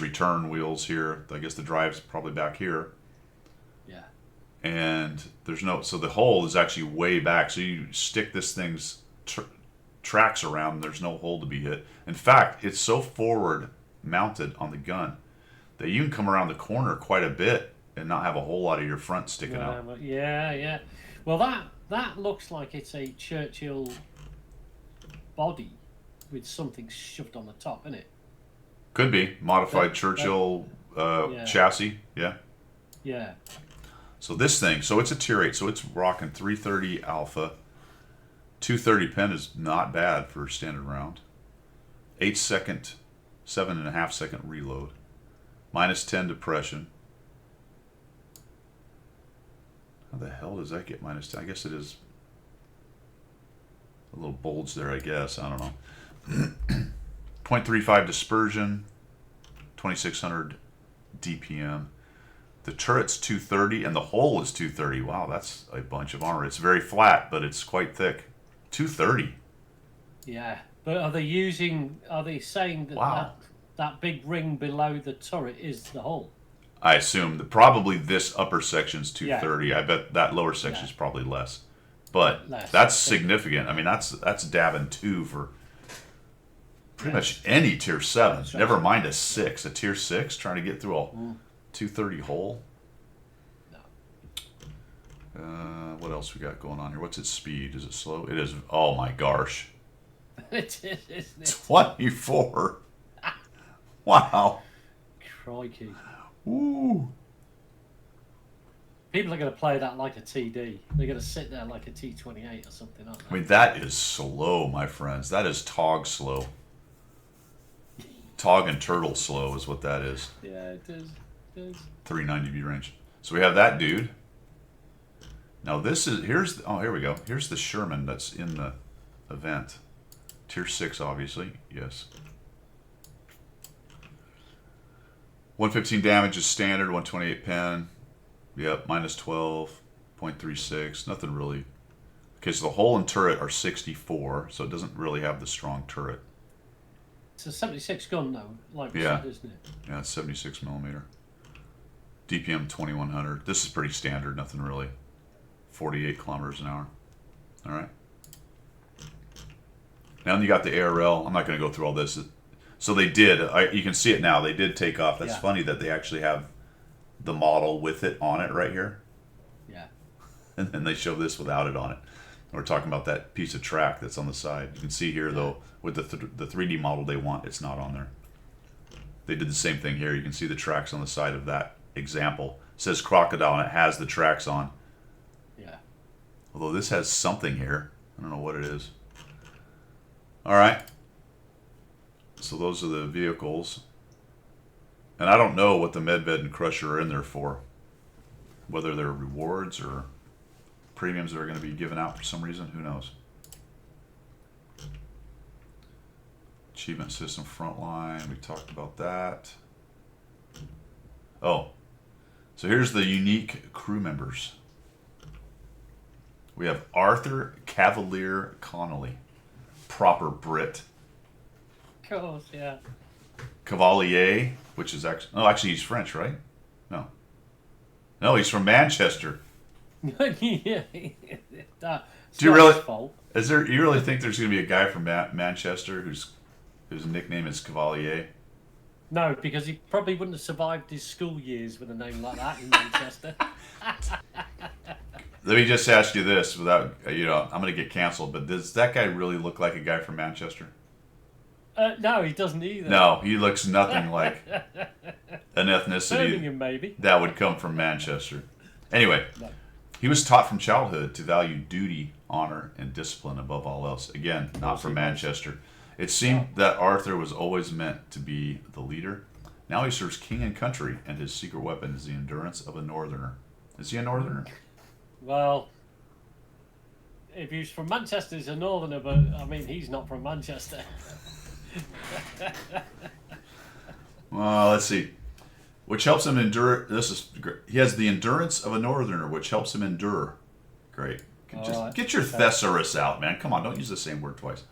return wheels here. I guess the drive's probably back here. Yeah. And there's no, so the hole is actually way back. So you stick this thing's tracks around, and there's no hole to be hit. In fact, it's so forward mounted on the gun that you can come around the corner quite a bit and not have a whole lot of your front sticking out. Yeah. Well, that looks like it's a Churchill body with something shoved on the top, isn't it? Could be modified Churchill chassis. Yeah. Yeah. So this thing, so it's a tier 8, so it's rocking 330 alpha. 230 pen is not bad for a standard round. 8-second, 7.5-second reload. -10 depression. How the hell does that get -10? I guess it is a little bulge there, I guess. I don't know. 0.35 dispersion. 2600 DPM. The turret's 230 and the hole is 230. Wow, that's a bunch of armor. It's very flat, but it's quite thick. 230. Yeah. But are they saying that Wow. that big ring below the turret is the hole? I assume that probably this upper section's 230. I bet that lower section's probably less. But Less, that's I think. significant. I mean, that's dabbing 2 for pretty much any tier 7. That's right. Never mind a 6. A tier 6 trying to get through a 230 hole. No. What else we got going on here? What's its speed? Is it slow? It is. Oh my gosh. It is, isn't it? 24. Wow. Crikey. Ooh. People are going to play that like a TD. They're going to sit there like a T28 or something, aren't I they? mean, that is slow, my friends. That is Tog slow. Tog and turtle slow is what that is. Yeah, it is. 390 view range. So we have that dude. Now here we go. Here's the Sherman that's in the event. Tier 6, obviously. Yes. 115 damage is standard. 128 pen. Yep, -12.36. Nothing really. Okay, so the hull and turret are 64, so it doesn't really have the strong turret. It's a 76 gun, though, like we Yeah. said, isn't it? Yeah, it's 76 millimeter. DPM 2100. This is pretty standard. Nothing really. 48 kilometers an hour. All right. Now you got the ARL. I'm not going to go through all this. So they did. You can see it now. They did take off. That's Yeah. funny that they actually have the model with it on it right here, Yeah. and then they show this without it on it. We're talking about that piece of track that's on the side. You can see here though, with the 3D model they want, it's not on there. They did the same thing here. You can see the tracks on the side of that example. It says Crocodile and it has the tracks on. Yeah. Although this has something here. I don't know what it is. All right. So those are the vehicles. And I don't know what the Medved and Crusher are in there for. Whether they're rewards or premiums that are going to be given out for some reason. Who knows? Achievement system frontline. We talked about that. Oh, so here's the unique crew members. We have Arthur Cavalier Connolly, proper Brit. Of course, yeah. Cavalier, which is actually, oh, actually he's French, right? No. No, he's from Manchester. Yeah. Do you really? Is there? You really think there's going to be a guy from Manchester whose nickname is Cavalier? No, because he probably wouldn't have survived his school years with a name like that in Manchester. Let me just ask you this, without I'm going to get canceled, but does that guy really look like a guy from Manchester? No, he doesn't either. No, he looks nothing like an ethnicity Birmingham, maybe. that would come from Manchester. Anyway, No. he was taught from childhood to value duty, honor, and discipline above all else. Again, not from Manchester. It seemed that Arthur was always meant to be the leader. Now he serves king and country, and his secret weapon is the endurance of a northerner. Is he a northerner? Well, if he's from Manchester, he's a northerner, but I mean, he's not from Manchester. Well, let's see. Which helps him endure. This is great. He has the endurance of a northerner, which helps him endure. Great. Just get your thesaurus out, man. Come on, don't use the same word twice.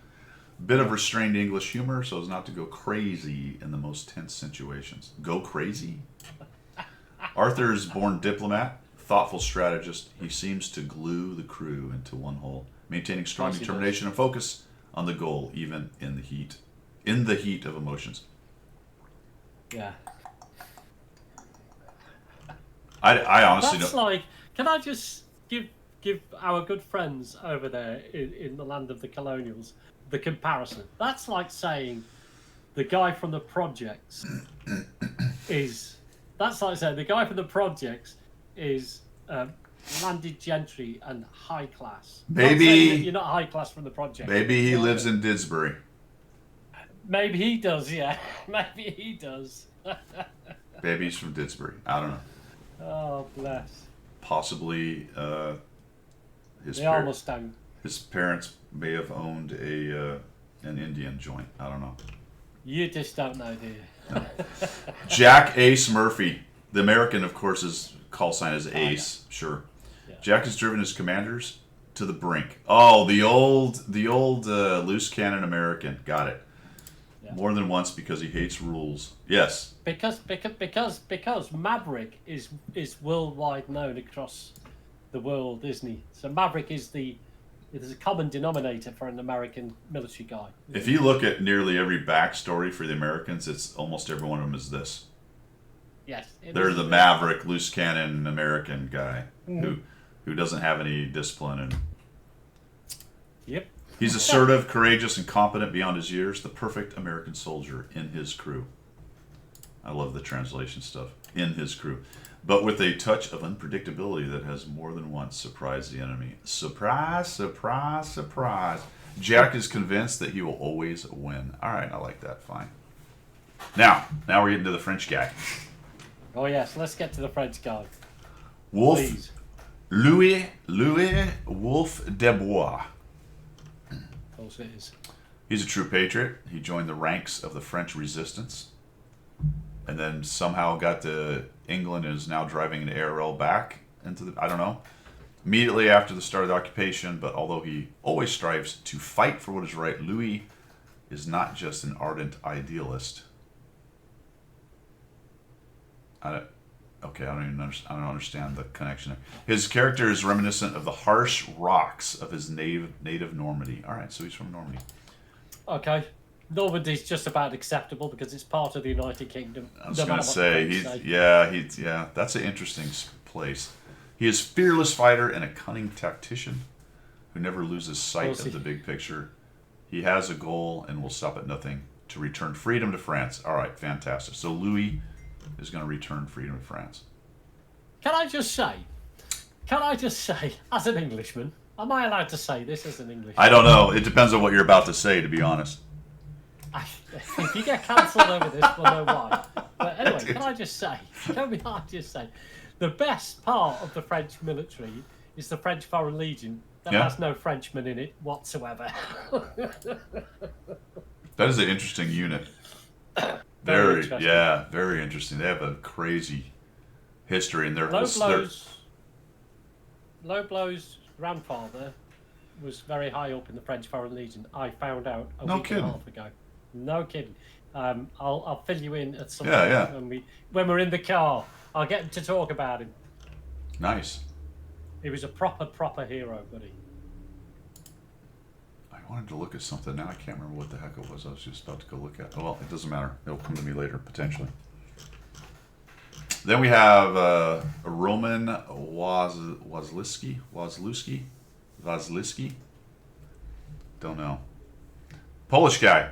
Bit of restrained English humor so as not to go crazy in the most tense situations. Go crazy? Arthur is born diplomat, thoughtful strategist. He seems to glue the crew into one whole, maintaining strong determination and focus on the goal, even in the heat of emotions. Yeah. I honestly That's don't. like, can I just give our good friends over there in the land of the colonials the comparison? That's like saying the guy from the projects is. That's like saying the guy from the projects is landed gentry and high class. Maybe you're not high class from the project. Maybe he lives in Didsbury. Maybe he does. Yeah, maybe he does. Maybe he's from Didsbury. I don't know. Oh bless. Possibly his The Mustang. his parents may have owned an Indian joint. I don't know. You just don't know, do you? Jack Ace Murphy. The American, of course, his call sign is Ace. Sure. Yeah. Jack has driven his commanders to the brink. Oh, the old loose cannon American. Got it. Yeah. More than once because he hates rules. Yes. Because Maverick is worldwide known across the world, isn't he? So Maverick is a common denominator for an American military guy. If you look at nearly every backstory for the Americans, it's almost every one of them is this. Yes. They're the Maverick, loose cannon American guy who doesn't have any discipline, and Yep. he's assertive, courageous, and competent beyond his years. The perfect American soldier in his crew. I love the translation stuff. In his crew. But with a touch of unpredictability that has more than once surprised the enemy. Surprise, surprise, surprise. Jack is convinced that he will always win. All right, I like that. Fine. Now we're getting to the French guy. Oh yes, let's get to the French guy. Wolf. Please. Louis Wolf Desbois. Of course it is. He's a true patriot. He joined the ranks of the French resistance and then somehow got to England and is now driving an ARL back into the, I don't know, immediately after the start of the occupation. But although he always strives to fight for what is right, Louis is not just an ardent idealist. I don't understand the connection there. His character is reminiscent of the harsh rocks of his native Normandy. All right, so he's from Normandy. Okay. Normandy's just about acceptable because it's part of the United Kingdom. I was going to say, that's an interesting place. He is a fearless fighter and a cunning tactician who never loses sight of the big picture. He has a goal and will stop at nothing to return freedom to France. All right, fantastic. So Louis is going to return freedom to France. Can I just say, as an Englishman, am I allowed to say this as an Englishman? I don't know. It depends on what you're about to say, to be honest. If you get cancelled over this, we'll know why. But anyway, can I just say, the best part of the French military is the French Foreign Legion. That Yeah. has no Frenchmen in it whatsoever. That is an interesting unit. Very interesting. Yeah, very interesting. They have a crazy history, and they're Low Blow's grandfather was very high up in the French Foreign Legion. I found out a No week kidding. and a half ago. No kidding. I'll fill you in at some Yeah, point yeah. when we're in the car. I'll get him to talk about him. nice. He was a proper hero, buddy. I wanted to look at something now. I can't remember what the heck it was. I was just about to go look at. Oh, well, it doesn't matter. It'll come to me later potentially. Then we have Roman Wazliski. Don't know. Polish guy.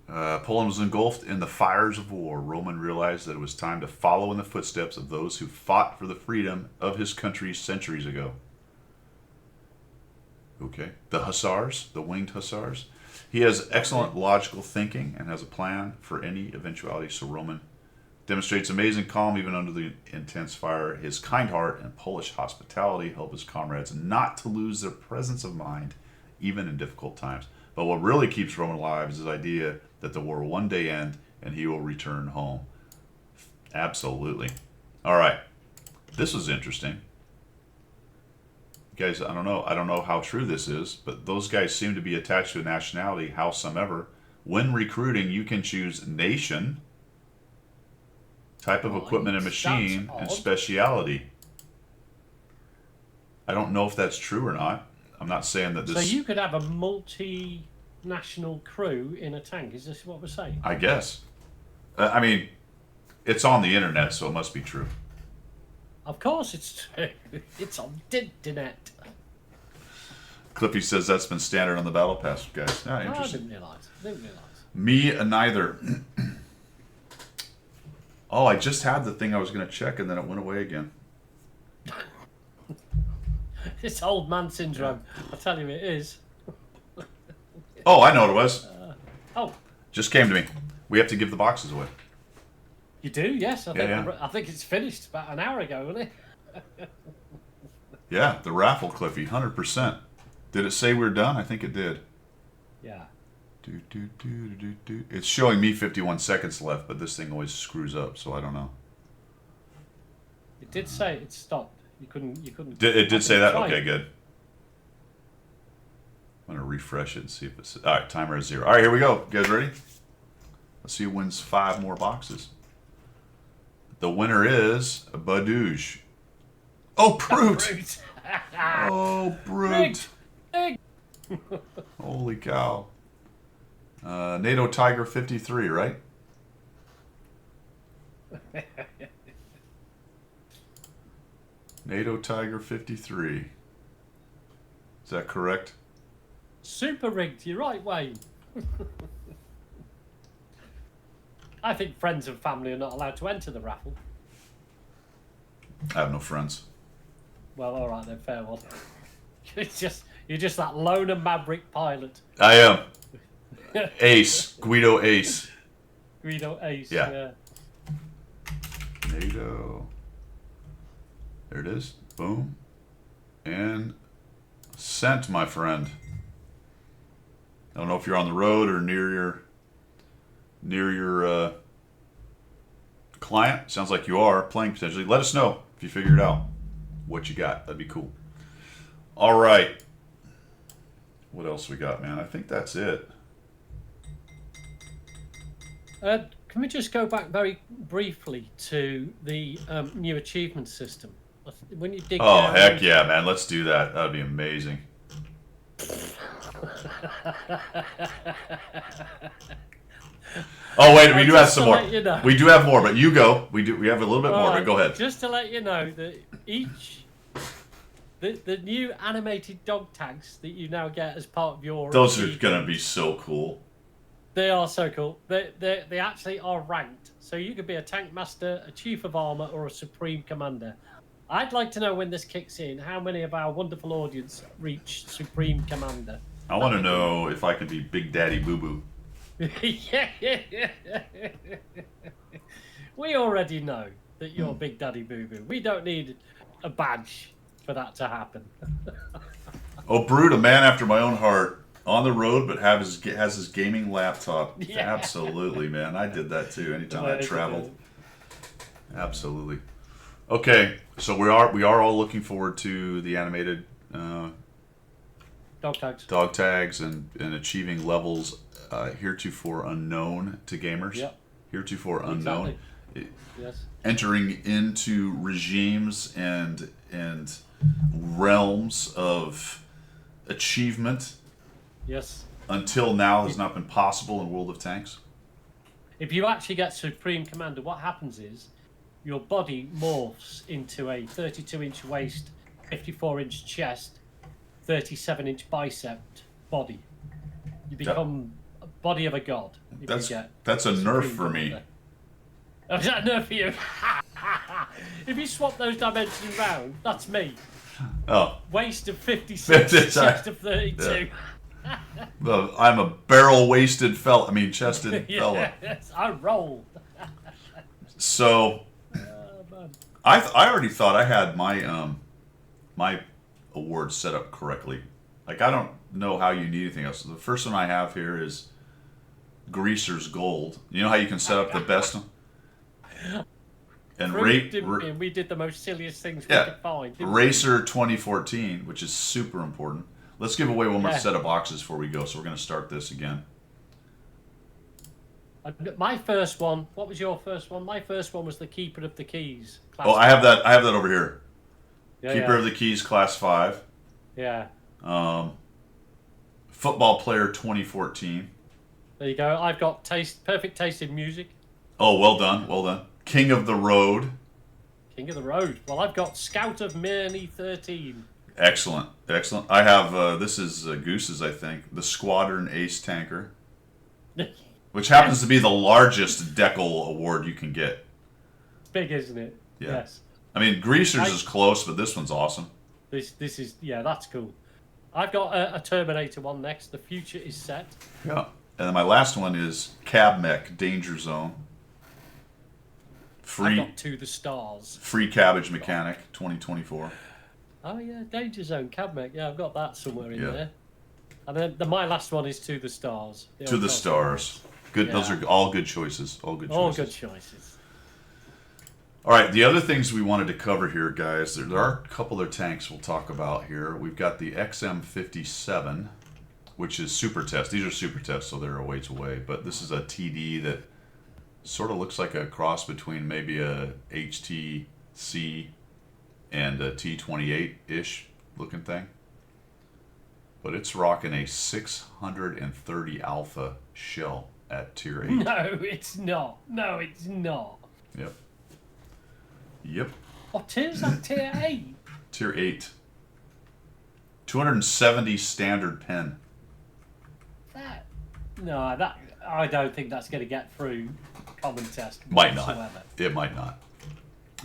Poland was engulfed in the fires of war. Roman realized that it was time to follow in the footsteps of those who fought for the freedom of his country centuries ago. Okay. The Hussars, the winged Hussars. He has excellent logical thinking and has a plan for any eventuality. So Roman demonstrates amazing calm even under the intense fire. His kind heart and Polish hospitality help his comrades not to lose their presence of mind, even in difficult times. But what really keeps Roman alive is his idea that the war will one day end and he will return home. Absolutely. All right. This was interesting. Guys, I don't know how true this is, but those guys seem to be attached to a nationality, howsoever. When recruiting, you can choose nation, type of equipment and machine, and odd. speciality. I don't know if that's true or not. I'm not saying that this... So you could have a multinational crew in a tank. Is this what we're saying? I guess. I mean, it's on the internet, so it must be true. Of course it's true. It's on the internet. Clippy says that's been standard on the Battle Pass, guys. Yeah, Oh, I interesting. didn't realise. Me neither. Oh, I just had the thing I was going to check, and then it went away again. It's old man syndrome. I tell you it is. Oh, I know what it was. Oh, Just came to me. We have to give the boxes away. you do? Yes. Yeah. I think it's finished about an hour ago, wasn't it? Yeah, the raffle, Cliffy, 100%. Did it say we're done? I think it did. Yeah. It's showing me 51 seconds left, but this thing always screws up, so I don't know. It did say it stopped. You couldn't. It did say that? Try Okay, it. good. I'm going to refresh it and see if it's... All right, timer is 0. All right, here we go. You guys ready? Let's see who wins 5 more boxes. The winner is Badouge. Oh, Brute! Brute. Oh, Brute! Big. Holy cow. NATO Tiger 53, right? NATO Tiger 53. Is that correct? Super rigged. You're right, Wayne. I think friends and family are not allowed to enter the raffle. I have no friends. Well, all right then, fair one. You're just that loner maverick pilot, I am. Ace. Guido Ace. Guido Ace. Yeah. NATO. There it is. Boom. And sent, my friend. I don't know if you're on the road or near your client. Sounds like you are playing potentially. Let us know if you figure it out. What you got. That'd be cool. All right. What else we got, man? I think that's it. Can we just go back very briefly to the new achievement system? When you dig Oh, down heck into- yeah, man. Let's do that. That'd be amazing. Oh wait, we do have Just some to more. let you know. We do have more, but you go. We have a little bit more, All but right, go ahead. Just to let you know that the new animated dog tags that you now get as part of your Those are achievement, gonna be so cool. They are so cool. They actually are ranked. So you could be a tank master, a chief of armor, or a supreme commander. I'd like to know when this kicks in, how many of our wonderful audience reach supreme commander. I want to know if I can be Big Daddy Boo Boo. Yeah. We already know that you're Big Daddy Boo Boo. We don't need a badge. for that to happen. Oh, Brood, a man after my own heart. On the road, but has his gaming laptop. Yeah. Absolutely, man. I did that too. Anytime I Way to traveled. go. Absolutely. Okay, so we are all looking forward to the animated Dog tags. dog tags and achieving levels heretofore unknown to gamers. Yep. Heretofore unknown. Yes. Entering into regimes and realms of achievement Yes. until now has not been possible in World of Tanks. If you actually get Supreme Commander, what happens is your body morphs into a 32-inch waist, 54-inch chest, 37-inch bicep body. You become a body of a god. If That's you get that's a nerf Supreme for me. Commander. Oh, is that a nerf for you? If you swap those dimensions round, that's me. Oh, Waist of 56, Sorry. chest of 32. I'm a barrel-waisted fella. I mean, chested fella. Yes, I roll. So Man. I already thought I had my my awards set up correctly. Like, I don't know how you need anything else. The first one I have here is Greaser's Gold. You know how you can set up the best one? And We did the most silliest things we Yeah. could find. didn't we? Racer 2014, which is super important. Let's give away one more Yeah. set of boxes before we go. So we're going to start this again. My first one. What was your first one? My first one was the Keeper of the Keys. Class Oh, I have that. I have that over here. yeah, Keeper yeah. of the Keys, Class 5. Yeah. Football Player 2014. There you go. I've got perfect taste in music. Oh, well done. Well done. King of the Road. King of the Road. Well, I've got Scout of Mirny 13. Excellent. Excellent. I have, this is Goose's, I think. The Squadron Ace Tanker. Which happens to be the largest decal award you can get. Big, isn't it? Yeah. Yes. I mean, Greaser's is close, but this one's awesome. This is yeah, that's cool. I've got a Terminator one next. The future is set. Yeah. And then my last one is Cab Mech Danger Zone. I've Free got To the Stars. Free Cabbage Mechanic 2024. Oh yeah, Danger Zone Cabmech. Yeah, I've got that somewhere in Yeah. there. And then my last one is To the Stars. To the old Stars. Good. Those Yeah. are all good choices. All good choices. All good choices. All right, the other things we wanted to cover here, guys, there are a couple of tanks we'll talk about here. We've got the XM57, which is super test. These are super tests, so they're a ways away. But this is a TD that sort of looks like a cross between maybe a HTC and a T28-ish looking thing. But it's rocking a 630 alpha shell at tier 8. No, it's not. No, it's not. Yep. Yep. What tier's that? Tier 8? Tier 8. 270 standard pen. That I don't think that's going to get through common test. Might whatsoever. not. It might not.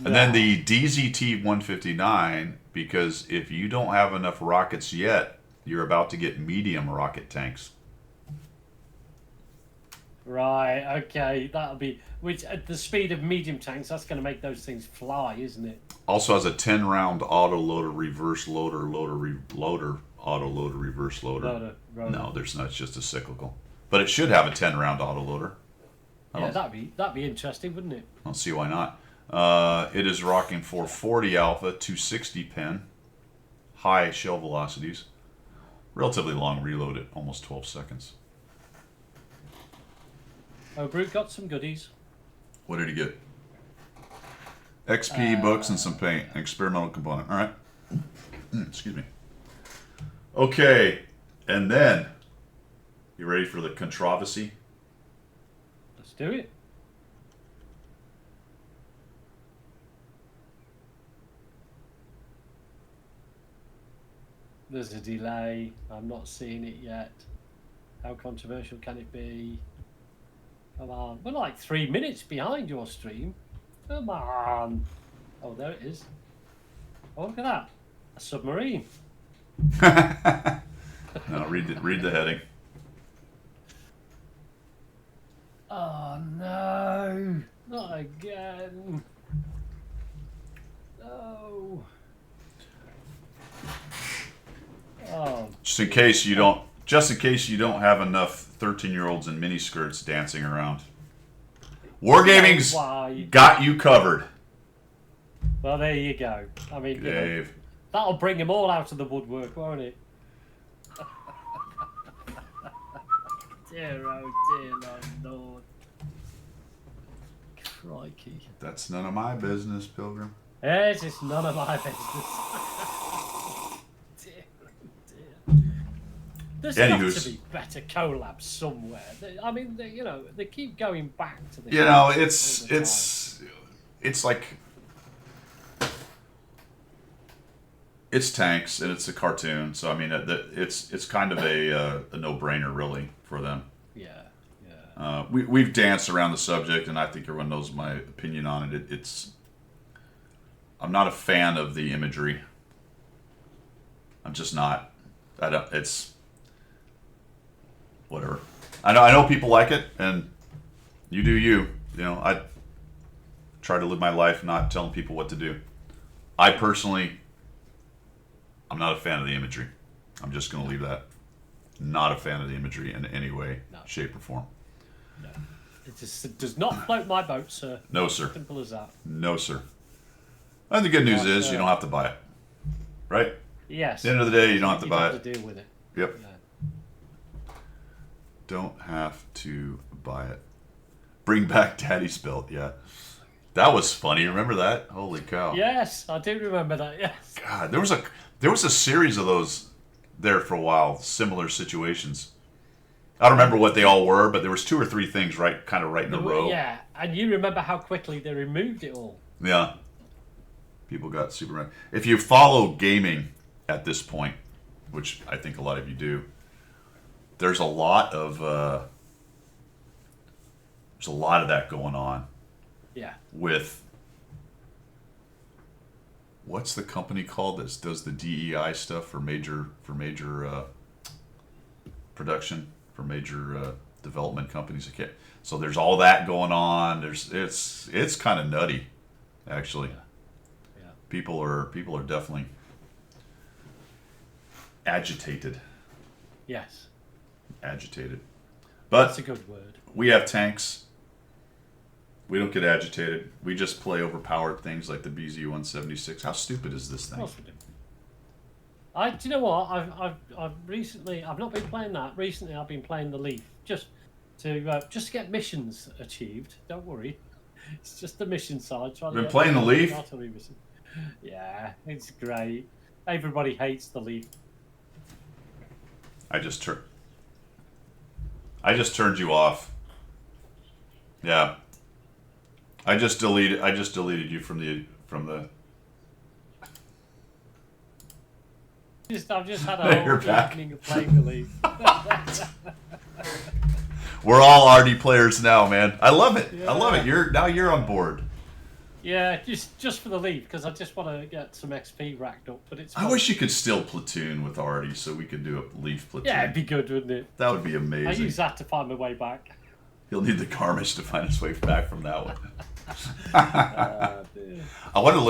No. And then the DZT 159, because if you don't have enough rockets yet, you're about to get medium rocket tanks. Right, okay, that'll be which at the speed of medium tanks. That's going to make those things fly, isn't it? Also has a 10 round auto loader, reverse loader, loader, auto loader, reverse loader. Loader. No, there's not. It's just a cyclical. But it should have a 10 round auto loader. Yeah, that'd be interesting, wouldn't it? I don't see why not. It is rocking 440 alpha, 260 pin, high shell velocities, relatively long reload at almost 12 seconds. Oh, Brute got some goodies. What did he get? XP, books, and some paint. An experimental component. All right. Excuse me. Okay. And then, you ready for the controversy? Let's do it. There's a delay. I'm not seeing it yet. How controversial can it be? Come on. We're like 3 minutes behind your stream. Come on. Oh, there it is. Oh, look at that. A submarine. No, read the heading. Oh, no. Not again. No. Oh, Just in case you don't have enough 13-year-olds in miniskirts dancing around. Wargaming's why? got you covered. Well, there you go. I mean, you know, Dave. that'll bring them all out of the woodwork, won't it? Dear, oh dear, oh Lord. Crikey. That's none of my business, Pilgrim. Yes, it's none of my business. Dear, oh dear. There's got Anywho's- to be better collabs somewhere. I mean, you know, they keep going back to this. You know, all the it's like it's tanks and it's a cartoon, so I mean, it's kind of a no-brainer really for them. time. Yeah. We've danced around the subject, and I think everyone knows my opinion on it. I'm not a fan of the imagery. I'm just not. I don't. It's whatever. I know people like it, and you do you. You know, I try to live my life not telling people what to do. I personally, I'm not a fan of the imagery. I'm just going to leave that. Not a fan of the imagery in any way, No. shape, or form. No. It does not float my boat, sir. No, sir. Simple as that. No, sir. And the good news is you don't have to buy it. Right? Yes. At the end of the day, you don't have to You buy have it. to deal with it. Yep. Yeah. Don't have to buy it. Bring back Daddy's belt. Yeah. That was funny. Remember that? Holy cow. Yes, I do remember that. Yes. God, there was a series of those there for a while, similar situations. I don't remember what they all were, but there was 2 or 3 things right in a row. Yeah, and you remember how quickly they removed it all. Yeah. People got super mad. If you follow gaming at this point, which I think a lot of you do, there's a lot of that going on Yeah. with what's the company called that does the DEI stuff for major production for major development companies. So there's all that going on. It's kind of nutty, actually. Yeah. People are definitely agitated. Yes. Agitated. That's a But good word. we have tanks. We don't get agitated. We just play overpowered things like the BZ-176. How stupid is this Of thing? course we do. Do you know what? I've recently, I've not been playing that. Recently, I've been playing the Leaf just to get missions achieved. Don't worry, it's just the mission side. Trying to Been get playing the Leaf? artillery mission. Yeah, it's great. Everybody hates the Leaf. I just turned you off. Yeah. I just deleted you from the I've just had a You're whole back. evening of playing the Leaf. We're all RD players now, man. I love it. I love it. You're on board. Yeah, just for the Leaf because I just want to get some XP racked up. But it's I wish you could still platoon with Artie so we could do a Leaf platoon. yeah, it'd be good, wouldn't it? That would be I amazing. use that to find my way back. He'll need the Garmish to find his way back from that one. Dear. I want to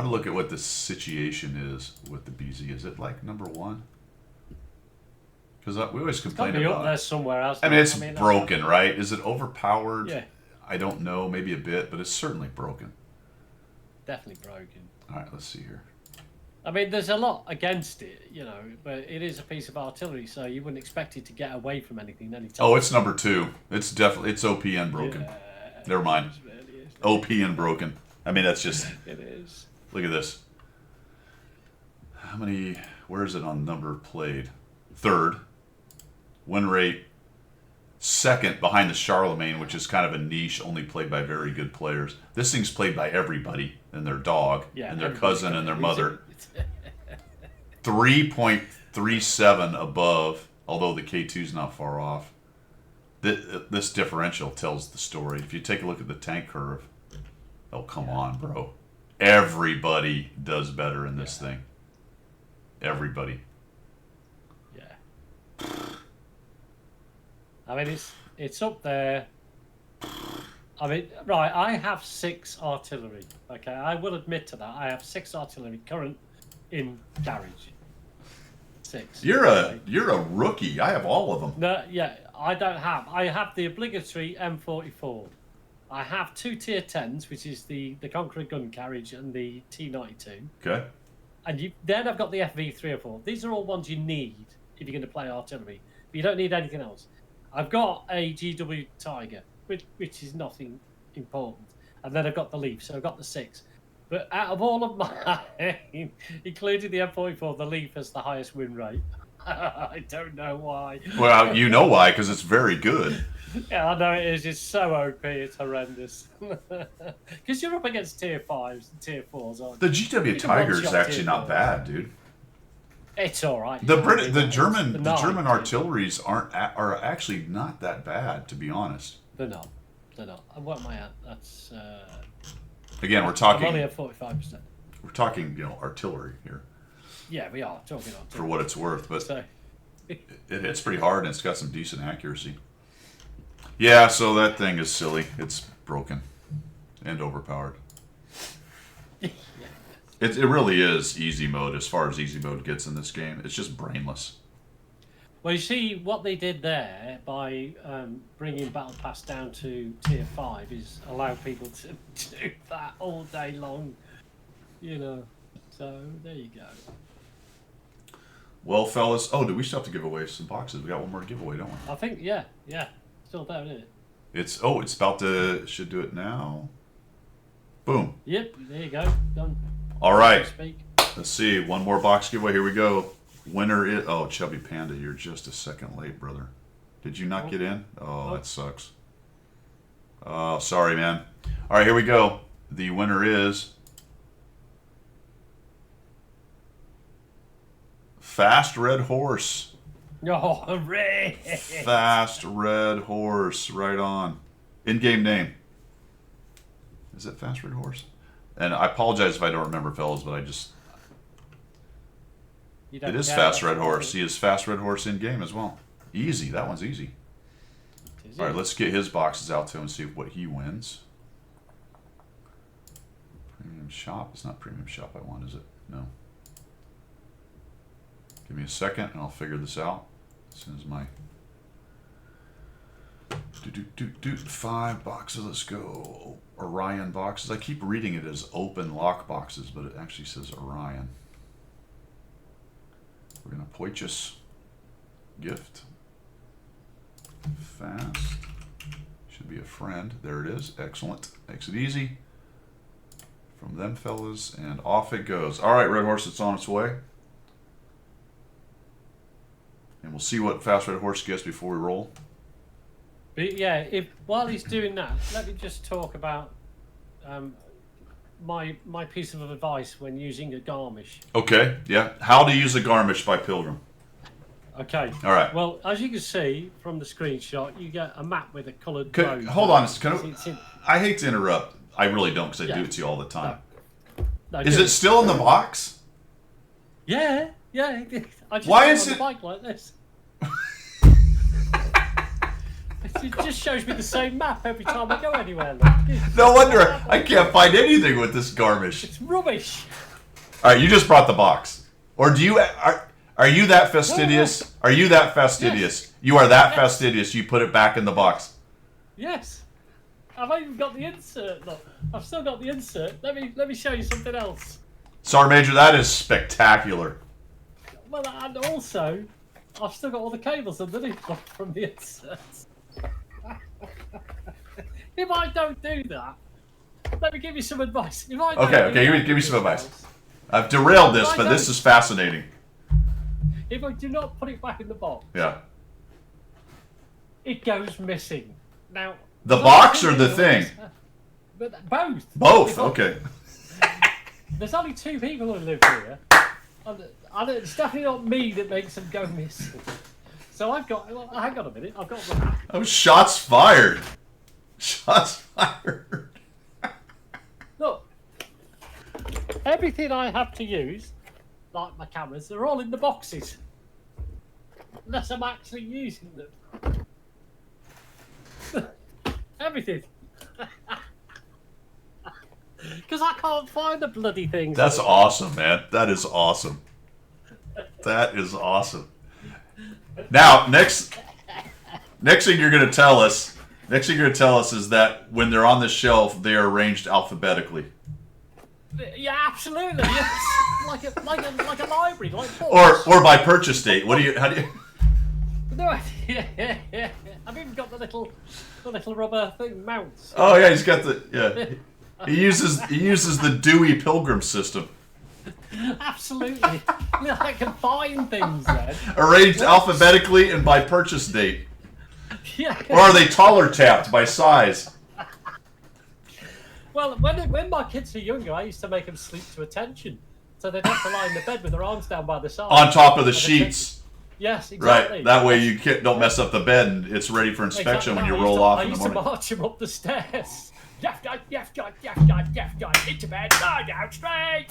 look at what the situation is with the BZ. Is it like number 1? Because we always Got complain me up about there it. somewhere else. I mean, it's broken, right? Is it overpowered? Yeah, I don't know, maybe a bit, but it's certainly broken. definitely broken. All right, let's see here. I mean, there's a lot against it, you know, but it is a piece of artillery, so you wouldn't expect it to get away from anything anytime. Oh, it's number 2. It's OP and broken. Yeah, Never mind. it really is. OP and broken. I mean, that's just It is. look at this. How many? Where is it on number played? 3rd. Win rate. 2nd behind the Charlemagne, which is kind of a niche, only played by very good players. This thing's played by everybody and their dog Yeah, and their everybody's cousin got and their it. mother. 3.37 above, although the K2's not far off. This differential tells the story. If you take a look at the tank curve, oh, come on, bro. Everybody does better in this thing. Everybody. Yeah. I mean, it's up there. I mean, right, I have 6 artillery. Okay, I will admit to that. I have 6 artillery current in garage. 6. You're a rookie. I have all of them. No, yeah, I don't have. I have the obligatory M44. I have 2 tier 10s, which is the Conqueror gun carriage and the T92. Okay. And then I've got the FV304. These are all ones you need if you're going to play artillery. But you don't need anything else. I've got a GW Tiger, which is nothing important. And then I've got the Leaf, so I've got the 6. But out of all of mine, including the M44, the Leaf has the highest win rate. I don't know why. Well, you know why, because it's very good. Yeah, I know it is. It's so OP. It's horrendous. Because you're up against tier 5s and tier 4s, aren't you? The GW You can Tiger is one-shot actually tier not 4s. bad, dude. It's all right. The German They're German not. artilleries are actually not that bad, to be honest. They're not. They're not. And what am I at? That's. Again, we're I'm only talking at 45%. artillery here Yeah, we are talking on. for what it's worth, but So, it hits pretty hard and it's got some decent accuracy. Yeah, so that thing is silly. It's broken and overpowered. It really is easy mode as far as easy mode gets in this game. It's just brainless. well, you see what they did there by bringing Battle Pass down to tier 5 is allow people to do that all day long. You know. So there you go. Well, fellas, do we still have to give away some boxes? We got one more giveaway, don't we? I think yeah, still there, isn't it? It's about to should do it now. Boom. Yep, there you go. Done. All right. Speak. Let's see. One more box giveaway. Here we go. Winner is Chubby Panda. You're just a second late, brother. Did you not get in? Oh, that sucks. Oh, sorry, man. All right, here we go. The winner is Fast Red Horse. Oh, Ray. Fast Red Horse. Right on. In-game name. Is it Fast Red Horse? And I apologize if I don't remember, fellas, but it is Fast Red Horse. He is Fast Red Horse in-game as well. Easy. That one's easy. All right, let's get his boxes out to him and see what he wins. Premium shop. It's not premium shop I want, is it? No. Give me a second and I'll figure this out as soon as my 5 boxes. Let's go. Orion boxes. I keep reading it as open lock boxes, but it actually says Orion. We're gonna Poichus gift. Fast. Should be a friend. There it is. Excellent. Makes it easy. From them fellas, and off it goes. All right, Red Horse, it's on its way. And we'll see what Fast Red Horse gets before we roll. But yeah, while he's doing that, let me just talk about my piece of advice when using a Garmisch. Okay, yeah. How to use a Garmisch by Pilgrim. Okay. All right. Well, as you can see from the screenshot, you get a map with a coloured Could, road. hold on. I hate to interrupt. I really don't because I do it to you all the time. No, Is do it still in the box? Yeah. I just Why go is on it- the bike like this? It just shows me the same map every time I go anywhere. Look. No wonder I can't find anything with this Garmisch. It's rubbish. All right, you just brought the box, or do you? Are you that fastidious? Are you that fastidious? Yes. You are that Yes. fastidious. You put it back in the box. Yes. I've even got the insert. Look, I've still got the insert. Let me show you something else. Sergeant Major, that is spectacular. Well, and also, I've still got all the cables underneath from the inserts. If I don't do that, let me give you some advice. If I don't Okay, do give me that, some advice. I've derailed this, but this is fascinating. If I do not put it back in the box, Yeah. it goes missing. Now, The box or the thing? But both. Both. Because Okay. There's only 2 people who live here, and it's definitely not me that makes them go missing. So I've got. Well, hang on a minute. I've got that. Oh, shots fired. Shots fired. Look, everything I have to use, like my cameras, they're all in the boxes. Unless I'm actually using them. Everything. Because I can't find the bloody things. That's awesome, man. That is awesome. That is awesome. Now, next thing you're going to tell us is that when they're on the shelf, they are arranged alphabetically. Yeah, absolutely. Yes. like a library, like books. Or by purchase date. How do you? No, yeah. I've even got the little rubber thing mounts. Oh yeah, he's got He uses the Dewey Pilgrim system. Absolutely. I can find things then. Arranged alphabetically and by purchase date. Yeah. Or are they taller tapped by size? Well, when my kids were younger, I used to make them sleep to attention, so they'd have to lie in the bed with their arms down by the side. On top of the sheets. Yes, exactly. Right. That way you don't mess up the bed and it's ready for inspection when you roll off in the morning. I used to march them up the stairs. Left guard, into bed, lie down straight.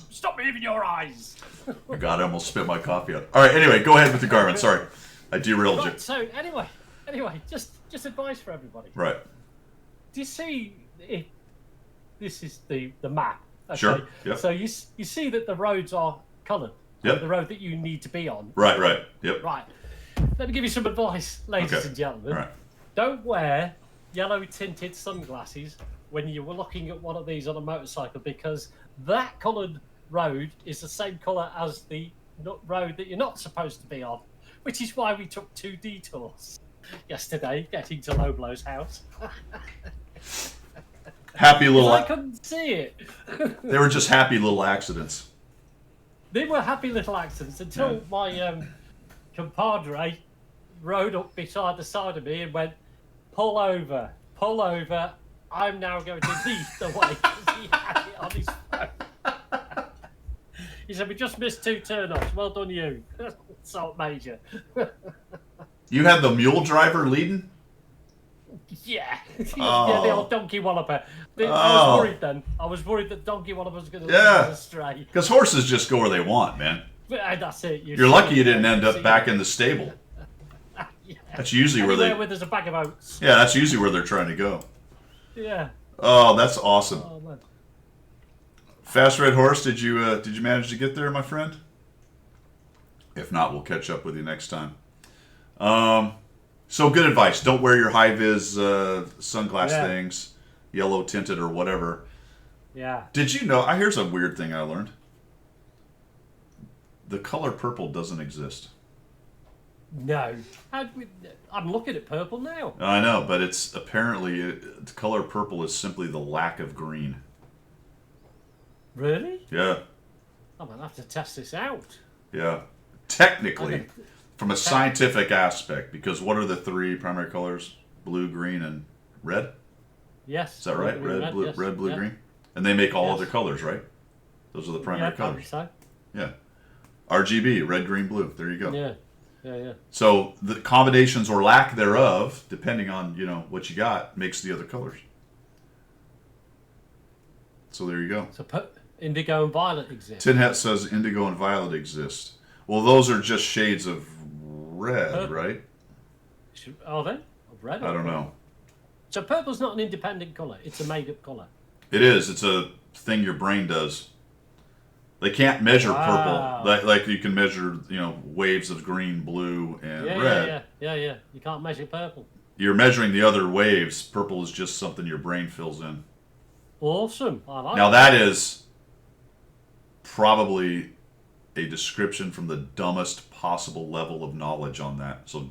Stop moving your eyes. Oh God, I almost spit my coffee out. All right, anyway, go ahead with the garment. Sorry, I derailed you. Right, so anyway, just advice for everybody. Right. Do you see if this is the map? Okay? Sure. Yep. So you see that the roads are coloured. Yep. The road that you need to be on. Right. Yep. Right. Let me give you some advice, ladies and gentlemen. All right. Don't wear yellow tinted sunglasses when you were looking at one of these on a motorcycle, because that coloured road is the same colour as the road that you're not supposed to be on, which is why we took 2 detours yesterday getting to Loblow's house. Happy little. I couldn't see it. They were just happy little accidents. They were happy little accidents until my compadre rode up beside the side of me and went, pull over. I'm now going to lead the way, because he had it on his phone. He said, we just missed 2 turn-offs. Well done, you. Salt Major. You had the mule driver leading? Yeah. Oh. Yeah, the old donkey walloper. I was worried then. I was worried that donkey walloper was going to lead us astray. Because horses just go where they want, man. But, that's it. You're lucky you didn't end up back in the stable. Yeah. That's usually where there's a bag of oats. Yeah, that's usually where they're trying to go. Yeah. Oh, that's awesome. Oh, man. Fast Red Horse, did you manage to get there, my friend? If not, we'll catch up with you next time. So good advice. Don't wear your high-vis sunglass things, yellow tinted or whatever. Yeah. Did you know? Here's a weird thing I learned. The color purple doesn't exist. No. I'm looking at purple now. I know, but it's apparently the color purple is simply the lack of green. Really? Yeah. I'm going to have to test this out. Yeah. Technically, from a scientific aspect, because what are the 3 primary colors? Blue, green, and red? Yes. Is that right? Red, blue, yes. blue, green? And they make all other colors, right? Those are the primary colors. So. Yeah. RGB, red, green, blue. There you go. Yeah. So the combinations or lack thereof, depending on, what you got, makes the other colors. So there you go. So indigo and violet exist. Tin Hat says indigo and violet exist. Well, those are just shades of red, right? Are they? Red? I don't know. So purple's not an independent colour. It's a made-up colour. It is. It's a thing your brain does. They can't measure purple. Like you can measure, waves of green, blue, and red. Yeah. You can't measure purple. You're measuring the other waves. Purple is just something your brain fills in. Awesome. I like Now that is probably a description from the dumbest possible level of knowledge on that. So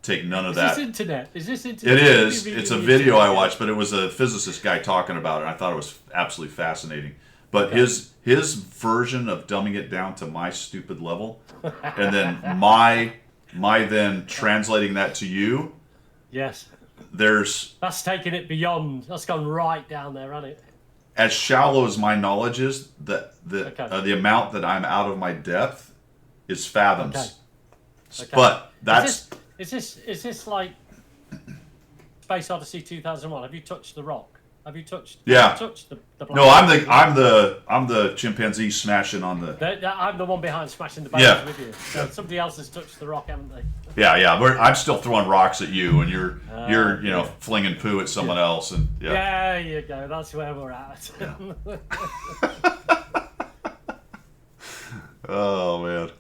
take none of that. Is this internet? It is. It's a video I watched, but it was a physicist guy talking about it. And I thought it was absolutely fascinating. But his version of dumbing it down to my stupid level, and then my then translating that to you. Yes. That's taking it beyond. That's gone right down there, hasn't it? As shallow as my knowledge is, the amount that I'm out of my depth is fathoms. Okay. But that's is this like Space Odyssey 2001? Have you touched the rock? Have you touched? Yeah. Have you touched the no, I'm the chimpanzee smashing on the. I'm the one behind smashing the bones with you. So somebody else has touched the rock, haven't they? Yeah. I'm still throwing rocks at you, and you're flinging poo at someone else, and There you go. That's where we're at. Yeah. Oh man.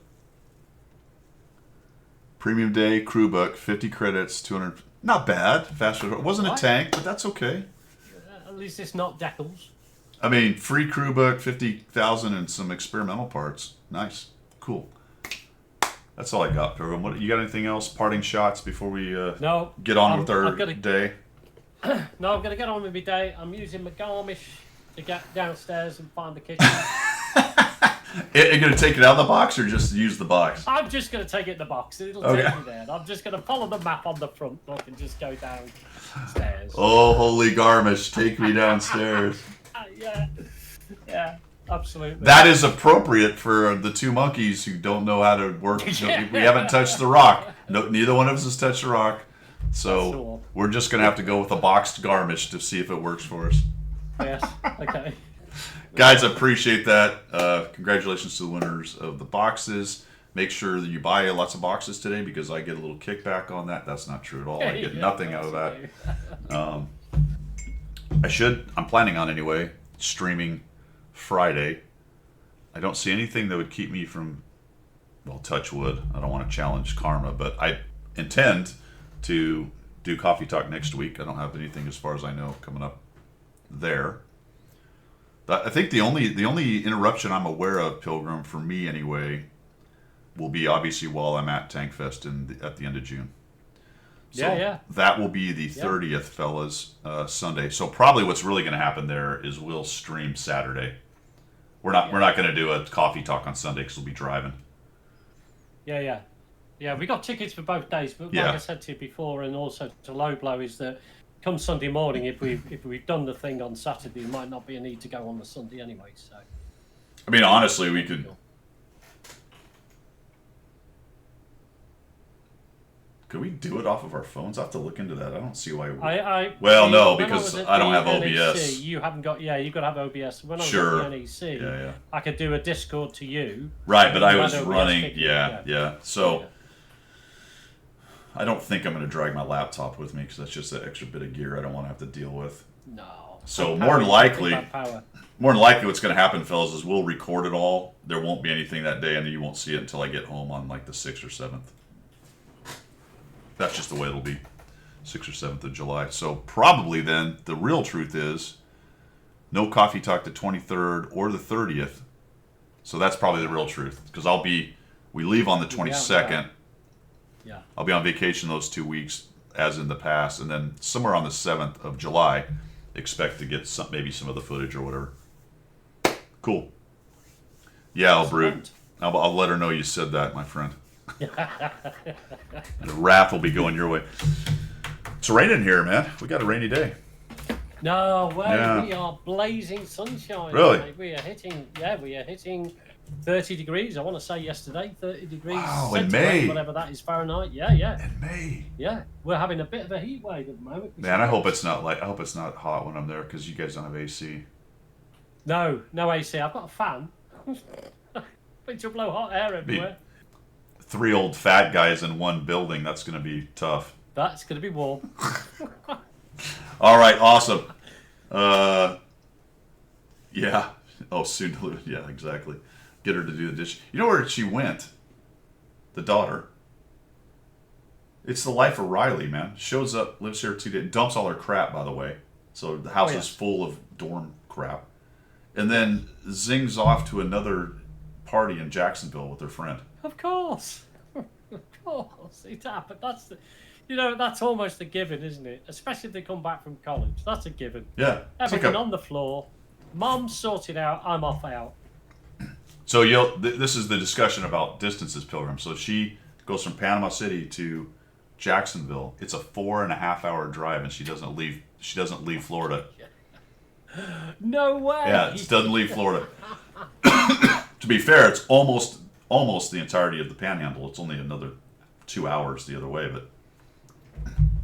Premium day, crew book, 50 credits, 200. Not bad. Fast food. It wasn't a Right. tank, but that's okay. At least it's not decals. I mean, free crew book, 50,000 and some experimental parts. Nice. Cool. That's all I got, Pilgrim. What, you got anything else? Parting shots before we No. get on I'm- with our I've gotta- day? No, I'm going to get on with my day. I'm using my Garmish to get downstairs and find the kitchen. Are you going to take it out of the box or just use the box? I'm just going to take it in the box. It'll Okay. take me there. I'm just going to follow the map on the front book and just go downstairs. Oh, holy Garmish, take me downstairs. Yeah. Yeah, absolutely. That is appropriate for the two monkeys who don't know how to work. Yeah. We haven't touched the rock. No, neither one of us has touched the rock. That's So all. we're just going to have to go with a boxed Garmish to see if it works for us. Yes. Okay. Guys, I appreciate that. Congratulations to the winners of the boxes. Make sure that you buy lots of boxes today because I get a little kickback on that. That's not true at all. I get Yeah, nothing out of that. I'm planning on anyway, streaming Friday. I don't see anything that would keep me from, well, touch wood. I don't want to challenge karma, but I intend to do Coffee Talk next week. I don't have anything as far as I know coming up there. I think the only interruption I'm aware of, Pilgrim, for me anyway, will be obviously while I'm at Tank Fest at the end of June. So Yeah. that will be the 30th, fellas, Sunday. So probably what's really going to happen there is we'll stream Saturday. We're not going to do a Coffee Talk on Sunday because we'll be driving. Yeah. Yeah, we got tickets for both days, but like Yeah. I said to you before, and also to Low Blow, is that come Sunday morning, if we've done the thing on Saturday, there might not be a need to go on the Sunday anyway. So I mean, honestly, we could. Could we do it off of our phones? I have to look into that. I don't see why. Well, no, when because was at I don't the have OBS. NEC, you haven't got. Yeah, you've got to have OBS. When I was Sure. at the NEC, Yeah. I could do a Discord to you. Right, but I You was had OBS running. kicking, Yeah. So Yeah. I don't think I'm going to drag my laptop with me because that's just that extra bit of gear I don't want to have to deal with. No. So Bad more than power, likely- bad power. More than likely, what's going to happen, fellas, is we'll record it all. There won't be anything that day, and you won't see it until I get home on like the 6th or 7th. That's just the way it'll be, 6th or 7th of July. So probably then, the real truth is, no Coffee Talk the 23rd or the 30th. So that's probably the real truth, because we leave on the 22nd. Yeah. I'll be on vacation those 2 weeks, as in the past, and then somewhere on the 7th of July, expect to get maybe some of the footage or whatever. Cool. Yeah, I'll brood. I'll let her know you said that, my friend. The wrath will be going your way. It's raining here, man. We got a rainy day. No way, Yeah. we are blazing sunshine. Really? Mate. We are hitting 30 degrees. I want to say yesterday, 30 degrees Wow, in centigrade, May. whatever that is Fahrenheit. Yeah. In May. Yeah, we're having a bit of a heat wave at the moment. Man, I hope it's not hot when I'm there because you guys don't have AC. No AC. I've got a fan. Which will blow hot air everywhere. 3 old fat guys in one building. That's going to be tough. That's going to be warm. All right, awesome. Yeah. Oh, soon to lose. Yeah, exactly. Get her to do the dish. You know where she went? The daughter. It's the life of Riley, man. Shows up, lives here 2 days, dumps all her crap, by the way. So the house yeah. is full of dorm crap. And then zings off to another party in Jacksonville with her friend. Of course. Of course. It happened. That's almost a given, isn't it? Especially if they come back from college. That's a given. Yeah. It's like Everything on the floor. Mom's sorted out. I'm off out. So this is the discussion about distances, Pilgrim. So she goes from Panama City to Jacksonville. It's a 4.5 hour drive, and she doesn't leave Florida. No way. Yeah, it doesn't leave Florida. To be fair, it's almost the entirety of the Panhandle. It's only another 2 hours the other way, but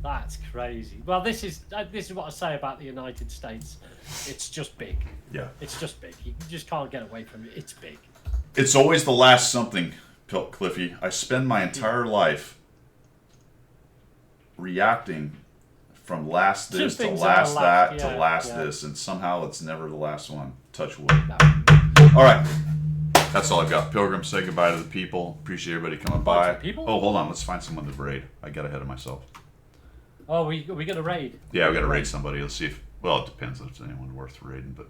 That's crazy. Well, this is what I say about the United States. It's just big. yeah, It's just big. You just can't get away from it. It's big. it's always the last something, Cliffy. I spend my entire life reacting from last this to things last that are that left, to last yeah. this, and somehow it's never the last one. Touch wood. No. All right. That's all I've got. Pilgrim, say goodbye to the people. Appreciate everybody coming Goodbye by. to the people? Oh, hold on. Let's find someone to raid. I got ahead of myself. Oh, we got a raid. Yeah, we got to raid somebody. Let's see if. Well, it depends if there's anyone worth raiding, but.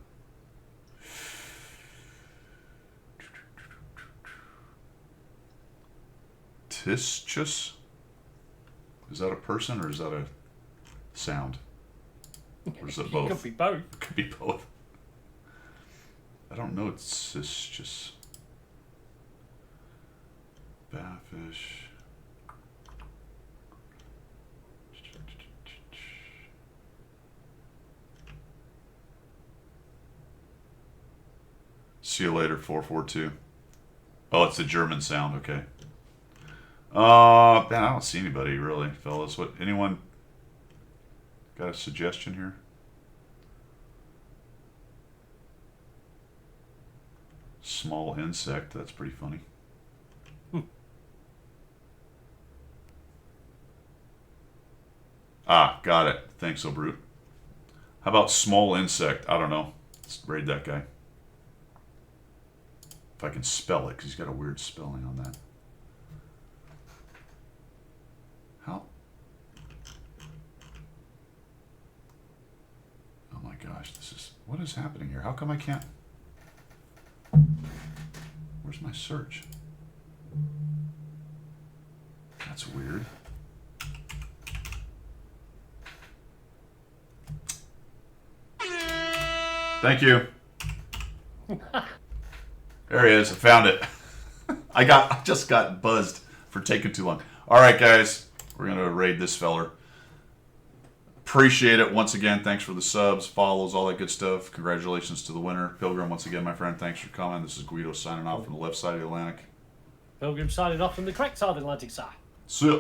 Tischus? Is that a person or is that a sound? Or is it It both? could be both. It could be both. I don't know. It's just Bafish. See you later, 442. Oh, it's a German sound. Okay. Man, I don't see anybody really, fellas. What? Anyone got a suggestion here? Small insect. That's pretty funny. Ah, got it. Thanks, Obrute. How about small insect? I don't know. Let's raid that guy. If I can spell it, because he's got a weird spelling on that. How? Oh my gosh, this is... What is happening here? How come I can't... Where's my search? That's weird. Thank you. There he is. I found it. I just got buzzed for taking too long. All right, guys. We're going to raid this feller. Appreciate it. Once again, thanks for the subs, follows, all that good stuff. Congratulations to the winner. Pilgrim, once again, my friend, thanks for coming. This is Guido signing off from the left side of the Atlantic. Pilgrim signing off from the correct side of the Atlantic side. See ya.